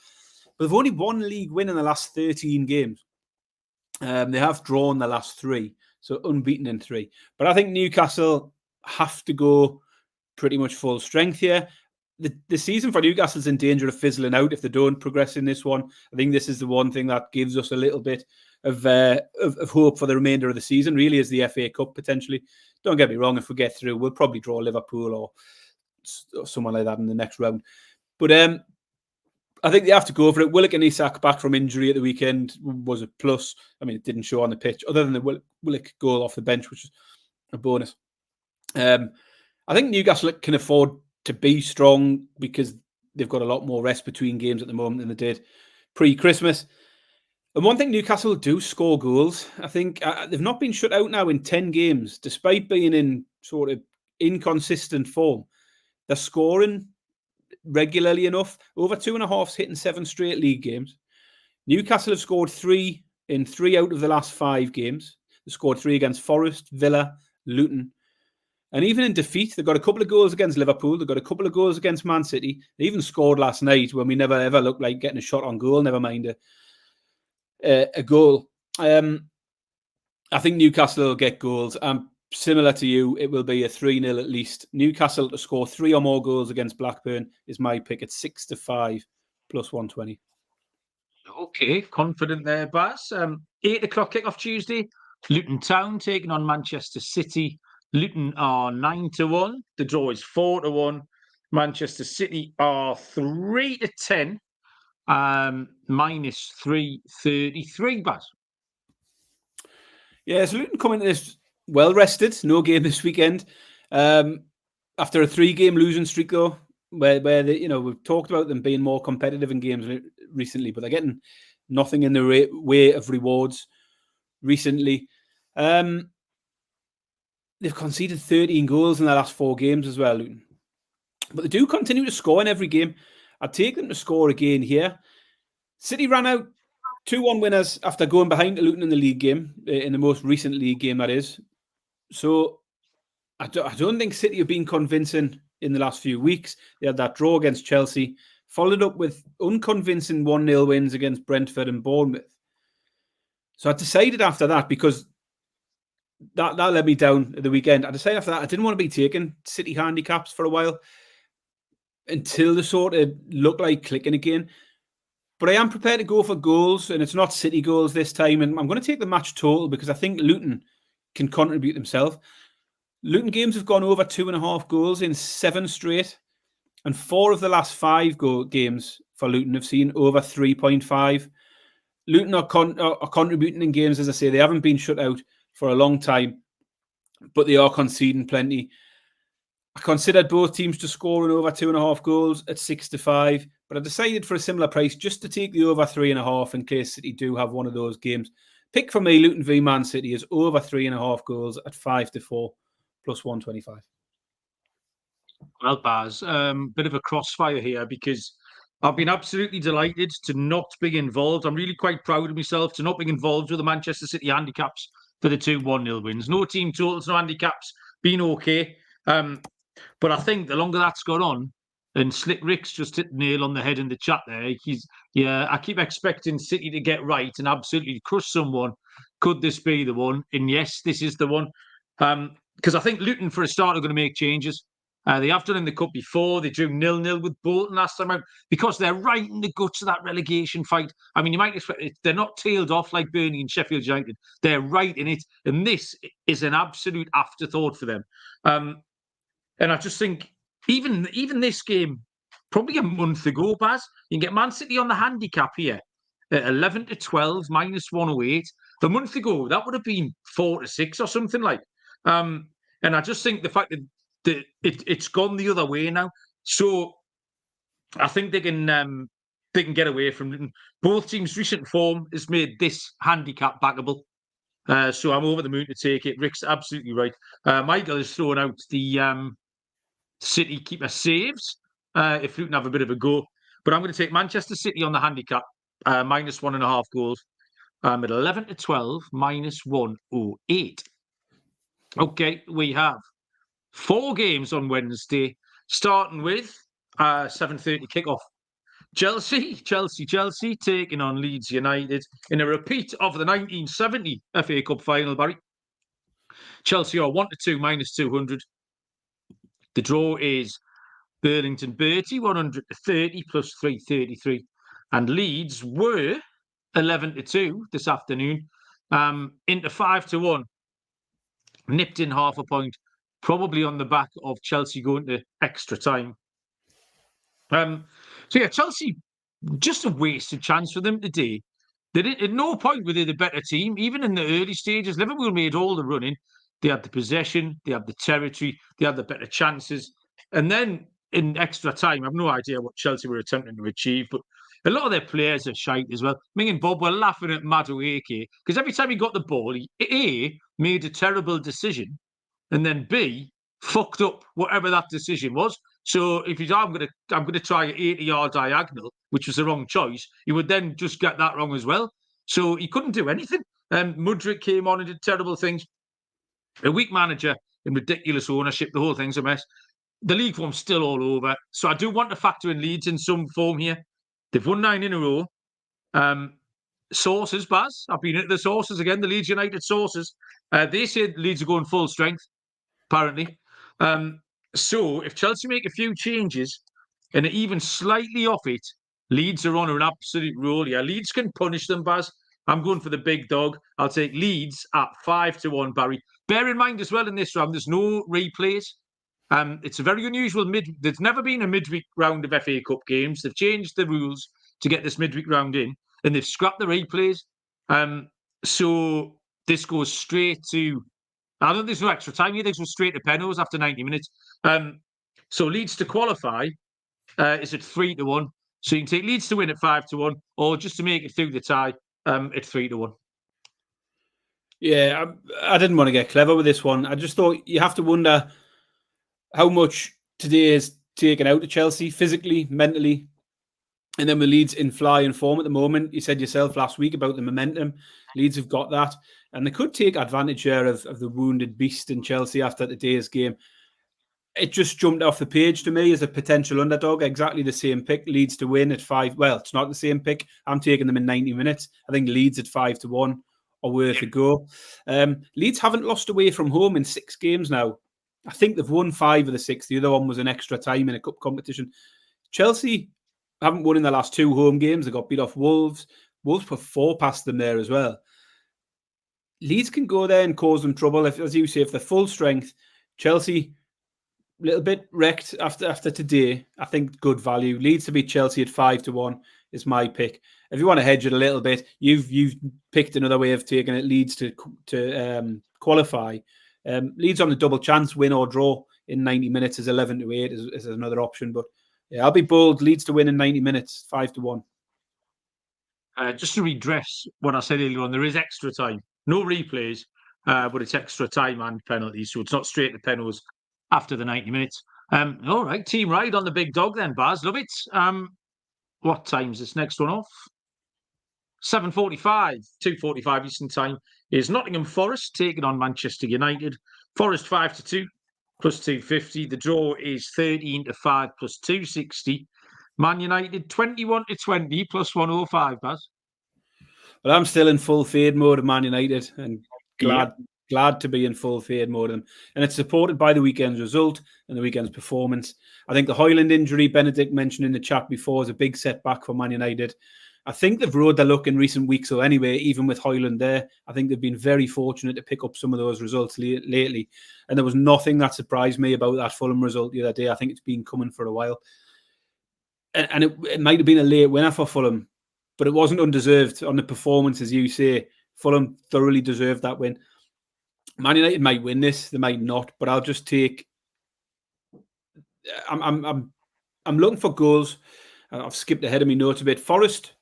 But they've only one league win in the last 13 games. They have drawn the last 3, so unbeaten in 3. But I think Newcastle have to go pretty much full strength here. The season for Newcastle's in danger of fizzling out if they don't progress in this one. I think this is the one thing that gives us a little bit of hope for the remainder of the season, really, is the FA Cup potentially. Don't get me wrong, if we get through, we'll probably draw Liverpool or someone like that in the next round. But I think they have to go for it. Willock and Isak back from injury at the weekend was a plus. I mean, it didn't show on the pitch, other than the Willock goal off the bench, which is a bonus. I think Newcastle can afford to be strong because they've got a lot more rest between games at the moment than they did pre-Christmas. And one thing, Newcastle do score goals. I think they've not been shut out now in 10 games, despite being in sort of inconsistent form. They're scoring regularly enough. Over 2.5's hitting 7 straight league games. Newcastle have scored 3 in 3 out of the last 5 games. They scored 3 against Forest, Villa, Luton. And even in defeat, they've got a couple of goals against Liverpool. They've got a couple of goals against Man City. They even scored last night when we never ever looked like getting a shot on goal, never mind a goal. I think Newcastle will get goals. Similar to you, it will be a 3-0 at least. Newcastle to score 3 or more goals against Blackburn is my pick at 6-5 plus 120. Okay, confident there, Baz. 8 o'clock kickoff Tuesday. Luton Town taking on Manchester City. Luton are 9-1. The draw is 4-1. Manchester City are 3-10. Minus 333, Baz. Yeah, so Luton coming to this well rested. No game this weekend. After a 3-game losing streak, though, where they, we've talked about them being more competitive in games recently, but they're getting nothing in the way of rewards recently. They've conceded 13 goals in their last 4 games as well, Luton. But they do continue to score in every game. I'd take them to score again here. City ran out 2-1 winners after going behind to Luton in the league game, in the most recent league game, that is. So I don't think City have been convincing in the last few weeks. They had that draw against Chelsea, followed up with unconvincing 1-0 wins against Brentford and Bournemouth. So I decided after that, because that let me down at the weekend. I decided after that I didn't want to be taking City handicaps for a while until they sort of look like clicking again. But I am prepared to go for goals, and it's not City goals this time. And I'm going to take the match total because I think Luton can contribute themselves. Luton games have gone over 2.5 goals in 7 straight, and 4 of the last 5 games for Luton have seen over 3.5. Luton are contributing in games, as I say. They haven't been shut out for a long time, but they are conceding plenty. I considered both teams to score in over 2.5 goals at 6-5, but I decided for a similar price just to take the over 3.5 in case City do have one of those games. Pick for me, Luton v Man City is over 3.5 goals at 5-4 plus 125. Well, Baz, bit of a crossfire here because I've been absolutely delighted to not be involved. I'm really quite proud of myself to not be involved with the Manchester City handicaps for the 2 1-0 wins. No team totals, no handicaps, been okay. But I think the longer that's gone on, and Slick Rick's just hit the nail on the head in the chat there. I keep expecting City to get right and absolutely crush someone. Could this be the one? And yes, this is the one. Because I think Luton, for a start, are going to make changes. They have done in the cup before. They drew 0-0 with Bolton last time out because they're right in the guts of that relegation fight. I mean, you might expect they're not tailed off like Burnley and Sheffield United. They're right in it. And this is an absolute afterthought for them. And I just think even this game, probably a month ago, Baz, you can get Man City on the handicap here at 11-12, minus 108. A month ago, that would have been 4-6 or something like. And I just think the fact that it's gone the other way now. So I think they can get away from it. Both teams' recent form has made this handicap backable. So I'm over the moon to take it. Rick's absolutely right. Michael has thrown out the City keeper saves if Luton have a bit of a go. But I'm going to take Manchester City on the handicap, minus 1.5 goals. at 11 to 12, minus 108. Okay, we have 4 games on Wednesday, starting with 7:30 kickoff. Chelsea taking on Leeds United in a repeat of the 1970 FA Cup final, Barry. Chelsea are 1-2, minus 200. The draw is Burlington Bertie, 100-30, plus 333. And Leeds were 11-2 this afternoon, into 5-1. Nipped in half a point, probably on the back of Chelsea going to extra time. Chelsea, just a wasted chance for them today. They didn't, at no point were they the better team, even in the early stages. Liverpool made all the running. They had the possession, they had the territory, they had the better chances. And then in extra time, I have no idea what Chelsea were attempting to achieve, but a lot of their players are shite as well. Ming and Bob were laughing at Madueke because every time he got the ball, he A, made a terrible decision, and then B, fucked up whatever that decision was. So if he's, I'm gonna try an 80-yard diagonal, which was the wrong choice, he would then just get that wrong as well. So he couldn't do anything. Mudryk came on and did terrible things. A weak manager and ridiculous ownership, the whole thing's a mess. The league form's still all over. So I do want to factor in Leeds in some form here. They've won 9 in a row. Sources, Baz, I've been into the sources again, the Leeds United sources. They say Leeds are going full strength, apparently. So if Chelsea make a few changes and are even slightly off it, Leeds are on an absolute roll here. Leeds can punish them, Baz. I'm going for the big dog. I'll take Leeds at 5-1, Barry. Bear in mind as well in this round, there's no replays. It's a very unusual there's never been a midweek round of FA Cup games. They've changed the rules to get this midweek round in, and they've scrapped the replays. So this goes straight to, I don't think there's no extra time here. This goes straight to penalties after 90 minutes. So Leeds to qualify is at 3-1. So you can take Leeds to win at 5-1, or just to make it through the tie at 3-1. Yeah, I didn't want to get clever with this one. I just thought you have to wonder how much today is taken out of Chelsea physically, mentally, and then with Leeds in flying form at the moment. You said yourself last week about the momentum. Leeds have got that, and they could take advantage here of the wounded beast in Chelsea after today's game. It just jumped off the page to me as a potential underdog. Exactly the same pick. Leeds to win at 5. Well, it's not the same pick. I'm taking them in 90 minutes. I think Leeds at 5-1 are worth a go. Leeds haven't lost away from home in 6 games now. I think they've won 5 of the 6. The other one was an extra time in a cup competition. Chelsea haven't won in the last 2 home games. They got beat off Wolves. Wolves put 4 past them there as well. Leeds can go there and cause them trouble. As you say, if they're full strength, Chelsea a little bit wrecked after today. I think good value. Leeds to beat Chelsea at 5-1 is my pick. If you want to hedge it a little bit, you've picked another way of taking it. Leeds to qualify. Leeds on a double chance, win or draw in 90 minutes is 11-8 is another option. But yeah, I'll be bold. Leeds to win in 90 minutes, 5-1. Just to redress what I said earlier on, there is extra time. No replays, but it's extra time and penalties. So it's not straight to penalties after the 90 minutes. All right, team ride on the big dog then, Baz. Love it. What time's this next one off? 7:45, 2:45 Eastern time is Nottingham Forest taking on Manchester United. Forest 5-2, plus 250. The draw is 13-5, plus 260. Man United 21-20, plus 105, Baz. Well, I'm still in full fade mode of Man United and glad to be in full fade mode of them. And it's supported by the weekend's result and the weekend's performance. I think the Højlund injury, Benedict mentioned in the chat before, is a big setback for Man United. I think they've rode their luck in recent weeks. So anyway, even with Højlund there, I think they've been very fortunate to pick up some of those results lately. And there was nothing that surprised me about that Fulham result the other day. I think it's been coming for a while. And it might have been a late winner for Fulham, but it wasn't undeserved on the performance, as you say. Fulham thoroughly deserved that win. Man United might win this, they might not, but I'll just take. I'm looking for goals. I've skipped ahead of my notes a bit. Forest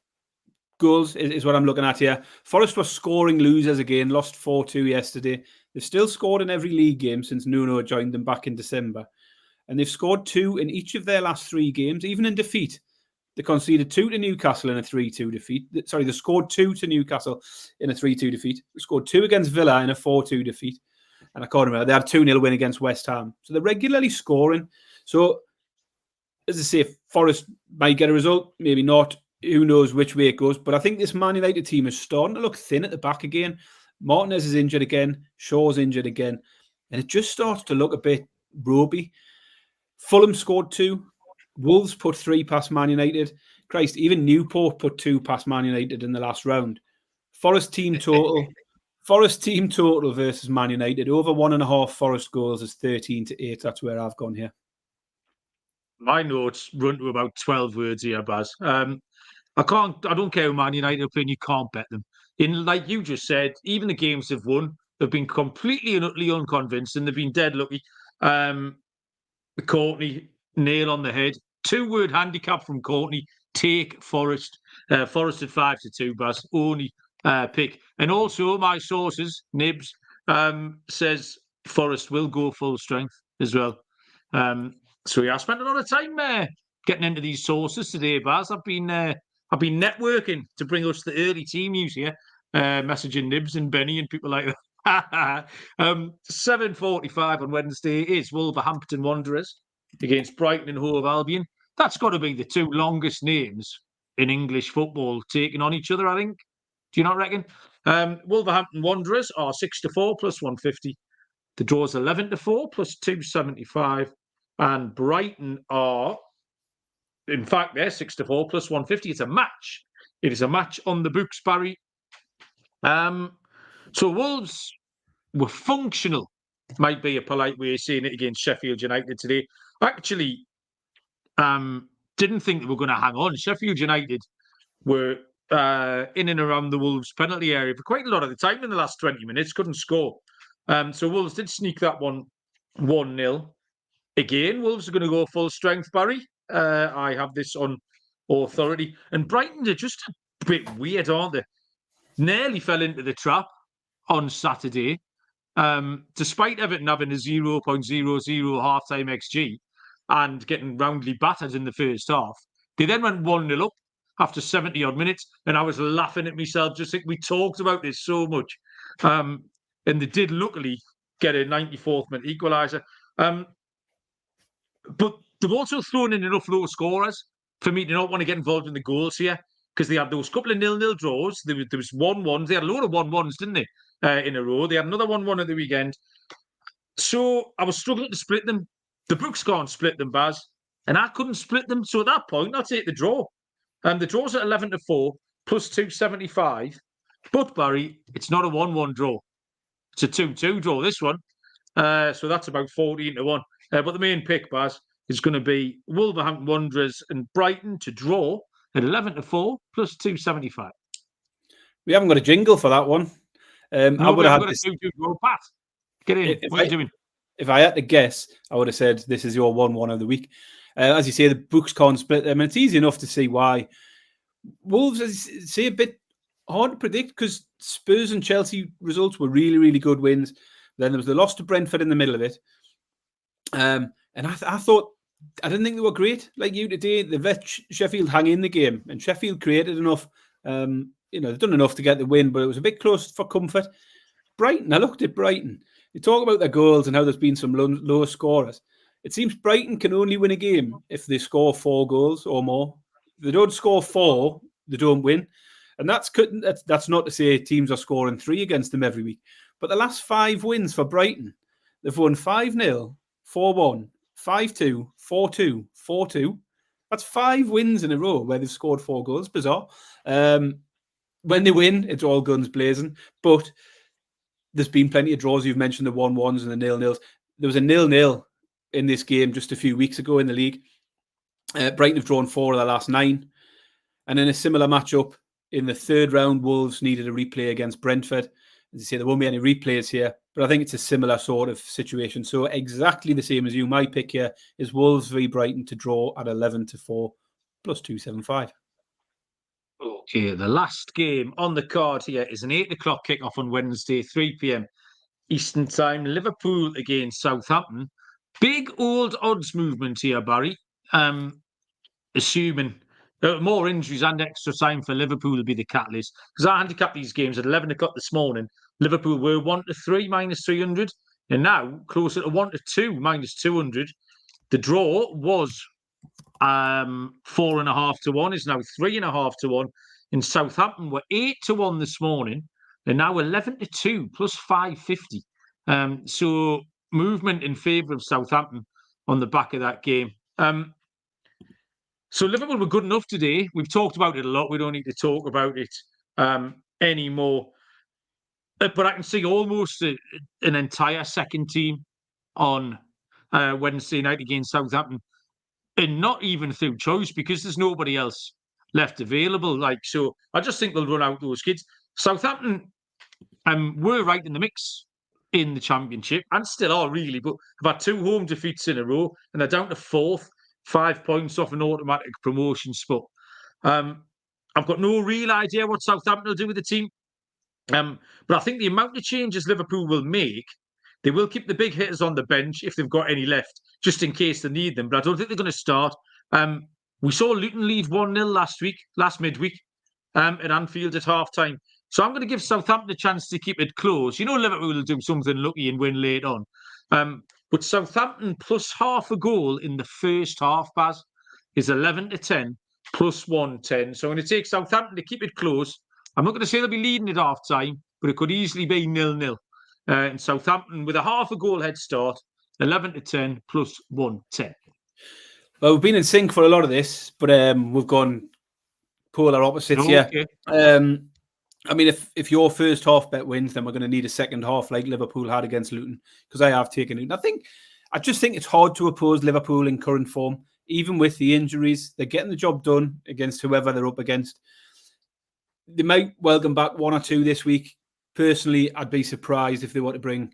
goals is what I'm looking at here. Forest were scoring losers again, lost 4-2 yesterday. They've still scored in every league game since Nuno joined them back in December. And they've scored 2 in each of their last 3 games, even in defeat. They conceded 2 to Newcastle in a 3-2 defeat. Sorry, they scored 2 to Newcastle in a 3-2 defeat. They scored 2 against Villa in a 4-2 defeat. And I can't remember, they had a 2-0 win against West Ham. So they're regularly scoring. So, as I say, Forest might get a result, maybe not. Who knows which way it goes. But I think this Man United team is starting to look thin at the back again. Martinez is injured again. Shaw's injured again. And it just starts to look a bit ropey. Fulham scored 2. Wolves put 3 past Man United. Christ, even Newport put 2 past Man United in the last round. Forest team total versus Man United. Over 1.5 Forest goals is 13-8. That's where I've gone here. My notes run to about 12 words here, Baz. I don't care who Man United are playing, you can't bet them. Like you just said, even the games they've won, they've been completely and utterly unconvincing. They've been dead lucky. Courtney, nail on the head. 2-word handicap from Courtney. Take Forest. Forest at 5-2, Baz. Only pick. And also, my sources, Nibs, says Forest will go full strength as well. So yeah, I spent a lot of time getting into these sources today, Baz. I've been networking to bring us the early team news here, messaging Nibs and Benny and people like that. 7:45 on Wednesday is Wolverhampton Wanderers against Brighton and Hove Albion. That's got to be the 2 longest names in English football taking on each other, I think. Do you not reckon? Wolverhampton Wanderers are 6-4 plus 150. The draw's 11-4 plus 275. And Brighton are, in fact, they're 6-4 plus 150. It's a match. It is a match on the books, Barry. So Wolves were functional, might be a polite way of saying it, against Sheffield United today. Actually, didn't think they were going to hang on. Sheffield United were in and around the Wolves penalty area for quite a lot of the time in the last 20 minutes, couldn't score. So Wolves did sneak that one 1-0. Again, Wolves are going to go full strength, Barry. I have this on authority. And Brighton are just a bit weird, aren't they? Nearly fell into the trap on Saturday. Despite Everton having a 0.00 half-time XG and getting roundly battered in the first half, they then went 1-0 up after 70-odd minutes. And I was laughing at myself, just think we talked about this so much. And they did luckily get a 94th minute equaliser. But they've also thrown in enough low scorers for me to not want to get involved in the goals here, because they had those couple of 0-0 draws. There was 1-1s. They had a load of 1-1s, didn't they, in a row? They had another 1-1 at the weekend. So I was struggling to split them. The books can't split them, Baz. And I couldn't split them. So at that point, I'll take the draw. And the draw's at 11-4 plus 275. But, Barry, it's not a 1-1 draw. It's a 2-2 draw, this one. So that's about 14-1. But the main pick, Baz, is going to be Wolverhampton Wanderers and Brighton to draw at 11-4 plus 275. We haven't got a jingle for that one. I would have had this. 2-2 draw, Pat. Get in. What are you doing? If I had to guess, I would have said this is your 1-1 of the week. As you say, the books can't split them, and it's easy enough to see why. Wolves, as you say, a bit hard to predict because Spurs and Chelsea results were really, really good wins. Then there was the loss to Brentford in the middle of it. And I thought, I didn't think they were great like you today. They let Sheffield hang in the game, and Sheffield created enough. They've done enough to get the win, but it was a bit close for comfort. Brighton, I looked at Brighton. You talk about their goals and how there's been some low scorers. It seems Brighton can only win a game if they score 4 goals or more. If they don't score 4, they don't win. And that's not to say teams are scoring 3 against them every week. But the last 5 wins for Brighton, they've won 5-0, 4-1, 5-2, 4-2, 4-2. That's 5 wins in a row where they've scored 4 goals. Bizarre. When they win, it's all guns blazing. But there's been plenty of draws. You've mentioned the 1-1s and the 0-0s. There was a 0-0 in this game just a few weeks ago in the league. Brighton have drawn 4 of their last 9. And in a similar matchup in the 3rd round, Wolves needed a replay against Brentford. As you say, there won't be any replays here, but I think it's a similar sort of situation. So exactly the same as you. My pick here is Wolves v Brighton to draw at 11-4 plus 275. Okay, the last game on the card here is an 8 o'clock kickoff on Wednesday, 3 p.m. Eastern Time. Liverpool against Southampton. Big old odds movement here, Barry. Assuming more injuries and extra time for Liverpool will be the catalyst. Because I handicapped these games at 11 o'clock this morning. Liverpool were 1-3 minus 300, and now closer to 1-2 minus 200. The draw was 4.5 to 1, is now 3.5 to 1. In Southampton were 8 to 1 this morning, and now 11 to 2 plus 550. So movement in favour of Southampton on the back of that game. So Liverpool were good enough today. We've talked about it a lot. We don't need to talk about it anymore. But I can see almost an entire second team on Wednesday night against Southampton, and not even through choice because there's nobody else left available. So I just think they'll run out those kids. Southampton were right in the mix in the Championship and still are really, but have had 2 home defeats in a row and they're down to 4th, 5 points off an automatic promotion spot. I've got no real idea what Southampton will do with the team, but I think the amount of changes Liverpool will make, they will keep the big hitters on the bench if they've got any left, just in case they need them. But I don't think they're going to start. We saw Luton lead 1-0 last midweek, at Anfield at half-time. So I'm going to give Southampton a chance to keep it close. Liverpool will do something lucky and win late on. But Southampton plus half a goal in the first half, Baz, is 11 to 10 plus 110. So I'm going to take Southampton to keep it close. I'm not going to say they'll be leading at half-time, but it could easily be 0-0. And Southampton with a half a goal head start, 11 to 10 plus 110. Well, we've been in sync for a lot of this, but we've gone polar opposites. Okay. I mean, if your first half bet wins, then we're going to need a second half like Liverpool had against Luton, because I have taken Luton. I just think it's hard to oppose Liverpool in current form, even with the injuries. They're getting the job done against whoever they're up against. They might welcome back 1 or 2 this week. Personally, I'd be surprised if they want to bring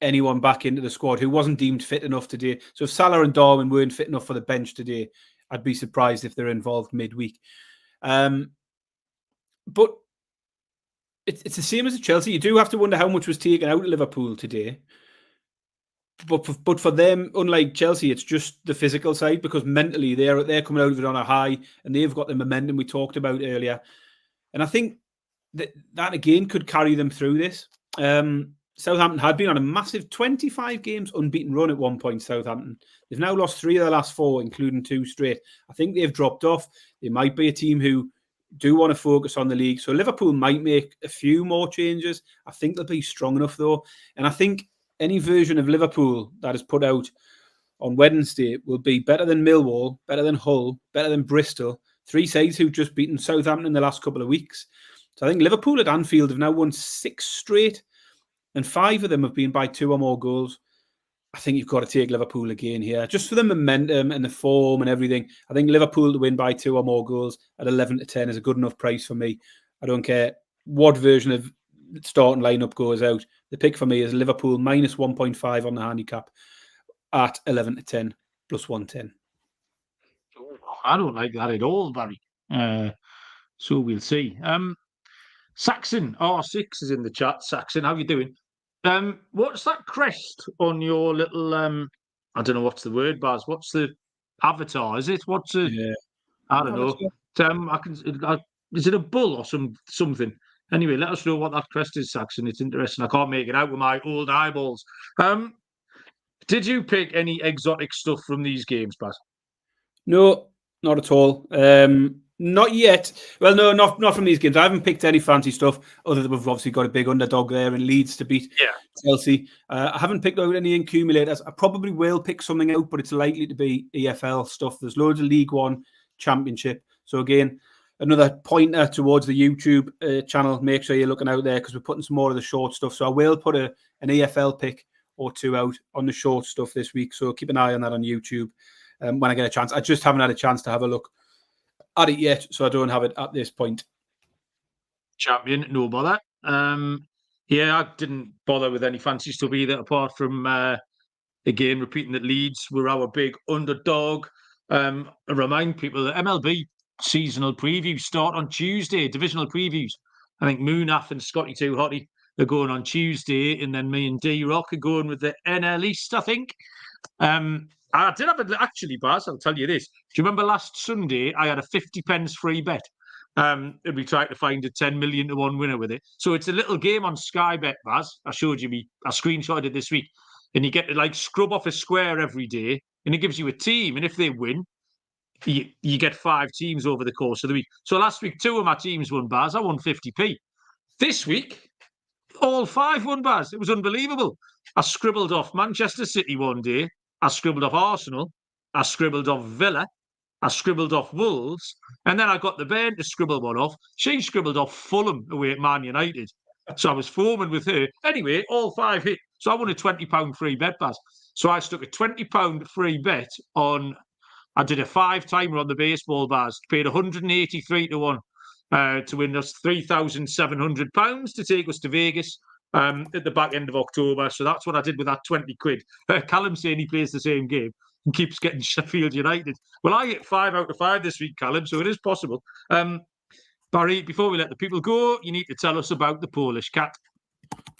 anyone back into the squad who wasn't deemed fit enough today. So if Salah and Darwin weren't fit enough for the bench today, I'd be surprised if they're involved midweek. But it's the same as at Chelsea. You do have to wonder how much was taken out of Liverpool today. But for them, unlike Chelsea, it's just the physical side, because mentally they're coming out of it on a high and they've got the momentum we talked about earlier. And I think that again could carry them through this. Southampton had been on a massive 25 games unbeaten run at one point, Southampton. They've now lost 3 of the last 4, including 2 straight. I think they've dropped off. They might be a team who do want to focus on the league. So Liverpool might make a few more changes. I think they'll be strong enough, though. And I think any version of Liverpool that is put out on Wednesday will be better than Millwall, better than Hull, better than Bristol. 3 sides who've just beaten Southampton in the last couple of weeks. So I think Liverpool at Anfield have now won 6 straight, and 5 of them have been by 2 or more goals. I think you've got to take Liverpool again here, just for the momentum and the form and everything. I think Liverpool to win by 2 or more goals at 11 to 10 is a good enough price for me. I don't care what version of starting lineup goes out. The pick for me is Liverpool minus 1.5 on the handicap at 11 to 10 plus 110. I don't like that at all, Barry. So we'll see. Saxon R6 is in the chat. Saxon, how you doing? What's that crest on your little? I don't know what's the word, Baz. What's the avatar? Is it? What's it? Yeah. I don't know. Is it a bull or something? Anyway, let us know what that crest is, Saxon. It's interesting. I can't make it out with my old eyeballs. Did you pick any exotic stuff from these games, Baz? No, not at all. Not yet. Well, no, not from these games. I haven't picked any fancy stuff, other than we've obviously got a big underdog there in Leeds to beat Chelsea. I haven't picked out any accumulators. I probably will pick something out, but it's likely to be EFL stuff. There's loads of League One, Championship. So again, another pointer towards the YouTube channel. Make sure you're looking out there, because we're putting some more of the short stuff. So I will put an EFL pick or 2 out on the short stuff this week. So keep an eye on that on YouTube when I get a chance. I just haven't had a chance to have a look at it yet, so I don't have it at this point. Champion, no bother. Yeah, I didn't bother with any fancy stuff either, apart from again repeating that Leeds were our big underdog. I remind people that MLB seasonal previews start on Tuesday. Divisional previews. I think Moonath and Scotty Too Hotty are going on Tuesday, and then me and D Rock are going with the NL East, I think. I did have it actually, Baz. I'll tell you this. Do you remember last Sunday? I had a 50p free bet. And we tried to find a 10 million to 1 winner with it. So it's a little game on Sky Bet, Baz. I showed you I screenshotted it this week. And you get to like scrub off a square every day, and it gives you a team. And if they win, you get 5 teams over the course of the week. So last week, 2 of my teams won, Baz. I won 50p. This week, all 5 won, Baz. It was unbelievable. I scribbled off Manchester City one day. I scribbled off Arsenal. I scribbled off Villa. I scribbled off Wolves. And then I got the bairn to scribble one off. She scribbled off Fulham away at Man United. So I was foaming with her. Anyway, all 5 hit. So I won a £20 free bet, Baz. So I stuck a £20 free bet on. I did a 5-timer on the baseball, Baz. Paid 183 to 1 to win us £3,700 to take us to Vegas at the back end of October. So that's what I did with that 20 quid. Callum saying he plays the same game and keeps getting Sheffield United. Well, I hit 5 out of 5 this week, Callum, so it is possible. Barry, before we let the people go, you need to tell us about the Polish cat.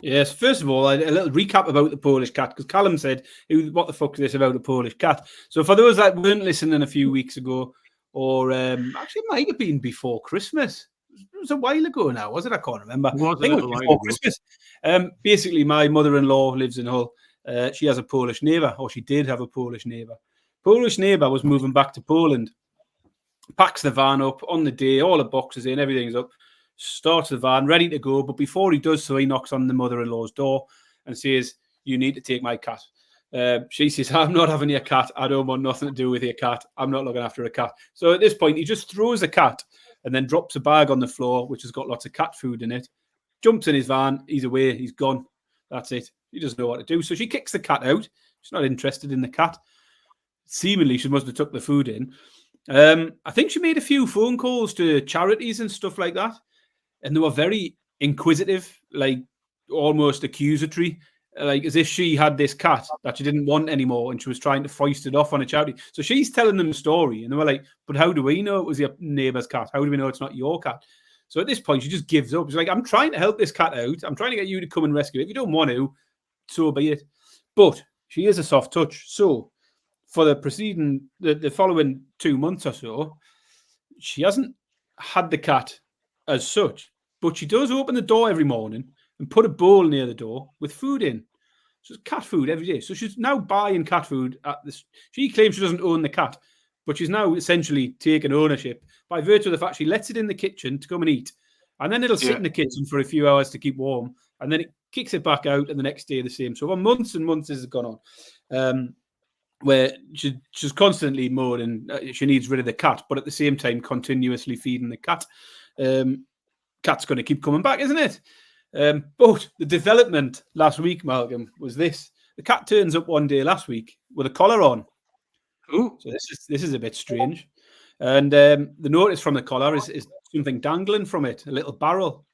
Yes, first of all, a little recap about the Polish cat, because Callum said, what the fuck is this about a Polish cat? So for those that weren't listening a few weeks ago, or actually it might have been before Christmas. It was a while ago now, was it? I can't remember. I think it was before Christmas. Basically, my mother-in-law lives in Hull. She has a Polish neighbour, or she did have a Polish neighbour. Polish neighbour was moving back to Poland. Packs the van up on the day, all the boxes in, everything's up. Starts the van, ready to go. But before he does so, he knocks on the mother-in-law's door and says, "You need to take my cat." She says, "I'm not having your cat. I don't want nothing to do with your cat. I'm not looking after a cat." So at this point, he just throws the cat and then drops a bag on the floor, which has got lots of cat food in it. Jumps in his van. He's away. He's gone. That's it. He doesn't know what to do. So she kicks the cat out. She's not interested in the cat. Seemingly, she must have took the food in. I think she made a few phone calls to charities and stuff like that. And they were very inquisitive, like almost accusatory, like as if she had this cat that she didn't want anymore and she was trying to foist it off on a charity. So she's telling them the story and they were like, "But how do we know it was your neighbour's cat? How do we know it's not your cat?" So at this point, she just gives up. She's like, "I'm trying to help this cat out. I'm trying to get you to come and rescue it. If you don't want to, so be it." But she is a soft touch. So for the following 2 months or so, she hasn't had the cat as such. But she does open the door every morning and put a bowl near the door with food in. So it's cat food every day. So she's now buying cat food at this. She claims she doesn't own the cat, but she's now essentially taken ownership by virtue of the fact she lets it in the kitchen to come and eat. And then it'll sit in the kitchen for a few hours to keep warm. And then it kicks it back out and the next day the same. So for months and months this has gone on. Where she's constantly moaning she needs rid of the cat, but at the same time continuously feeding the cat. Cat's going to keep coming back, isn't it? But the development last week, Malcolm, was this. The cat turns up one day last week with a collar on. Ooh. So this is a bit strange. And the notice from the collar is something dangling from it, a little barrel.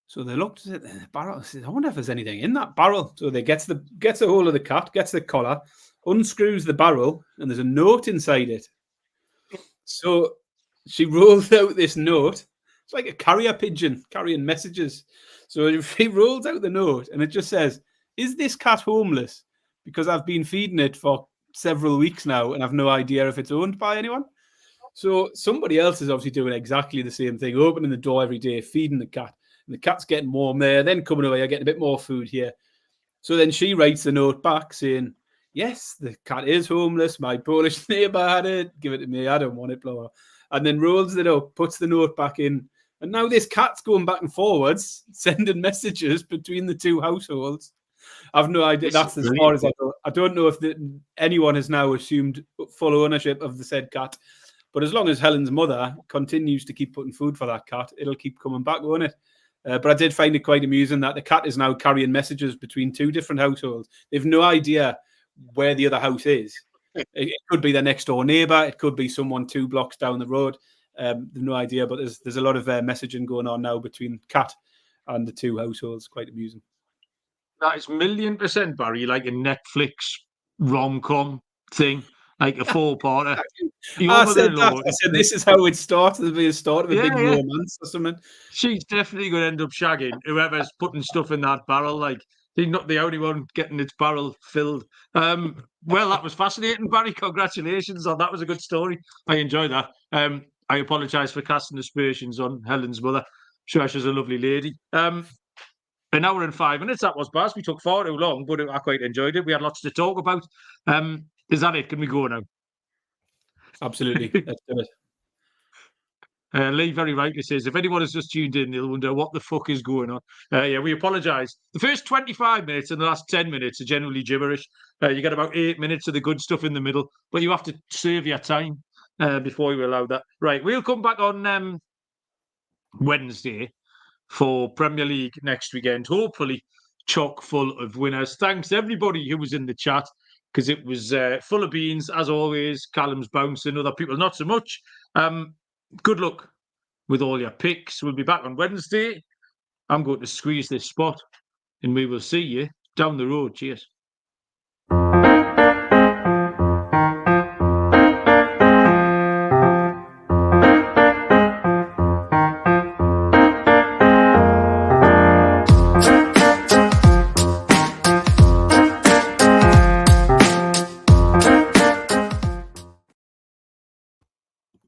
So they looked at the barrel and said, "I wonder if there's anything in that barrel." So they gets a hold of the cat, gets the collar, unscrews the barrel, and there's a note inside it. So she rolls out this note. It's like a carrier pigeon carrying messages. So he rolls out the note and it just says, "Is this cat homeless? Because I've been feeding it for several weeks now and I've no idea if it's owned by anyone." So somebody else is obviously doing exactly the same thing, opening the door every day, feeding the cat. And the cat's getting warm there, then coming over here, getting a bit more food here. So then she writes a note back saying, "Yes, the cat is homeless. My Polish neighbour had it. Give it to me. I don't want it, blah, blah." And then rolls it up, puts the note back in. And now this cat's going back and forwards, sending messages between the two households. I've no idea. That's as far as I go. I don't know if anyone has now assumed full ownership of the said cat. But as long as Helen's mother continues to keep putting food for that cat, it'll keep coming back, won't it? But I did find it quite amusing that the cat is now carrying messages between 2 different households. They've no idea where the other house is. It could be their next door neighbour. It could be someone 2 blocks down the road. They've no idea, but there's a lot of messaging going on now between cat and the 2 households. Quite amusing. That is 1,000,000%, Barry, like a Netflix rom-com thing, like a 4-parter. I said this is how it started. It'll be a start of a big romance or something. She's definitely going to end up shagging whoever's putting stuff in that barrel. Like, He's not the only one getting its barrel filled. Well, that was fascinating, Barry. Congratulations on that. Was a good story. I enjoyed that. I apologise for casting aspersions on Helen's mother. Sure, she's a lovely lady. An hour and 5 minutes that was, Baz. We took far too long, but I quite enjoyed it. We had lots to talk about. Is that it? Can we go now? Absolutely. Let's do it. Lee very rightly says, if anyone has just tuned in, they'll wonder what the fuck is going on. Yeah, we apologise. The first 25 minutes and the last 10 minutes are generally gibberish. You get about 8 minutes of the good stuff in the middle, but you have to save your time before you allow that. Right, we'll come back on Wednesday for Premier League next weekend. Hopefully, chock full of winners. Thanks everybody who was in the chat, because it was full of beans, as always. Callum's bouncing, other people not so much. Good luck with all your picks. We'll be back on Wednesday. I'm going to squeeze this spot, and we will see you down the road. Cheers.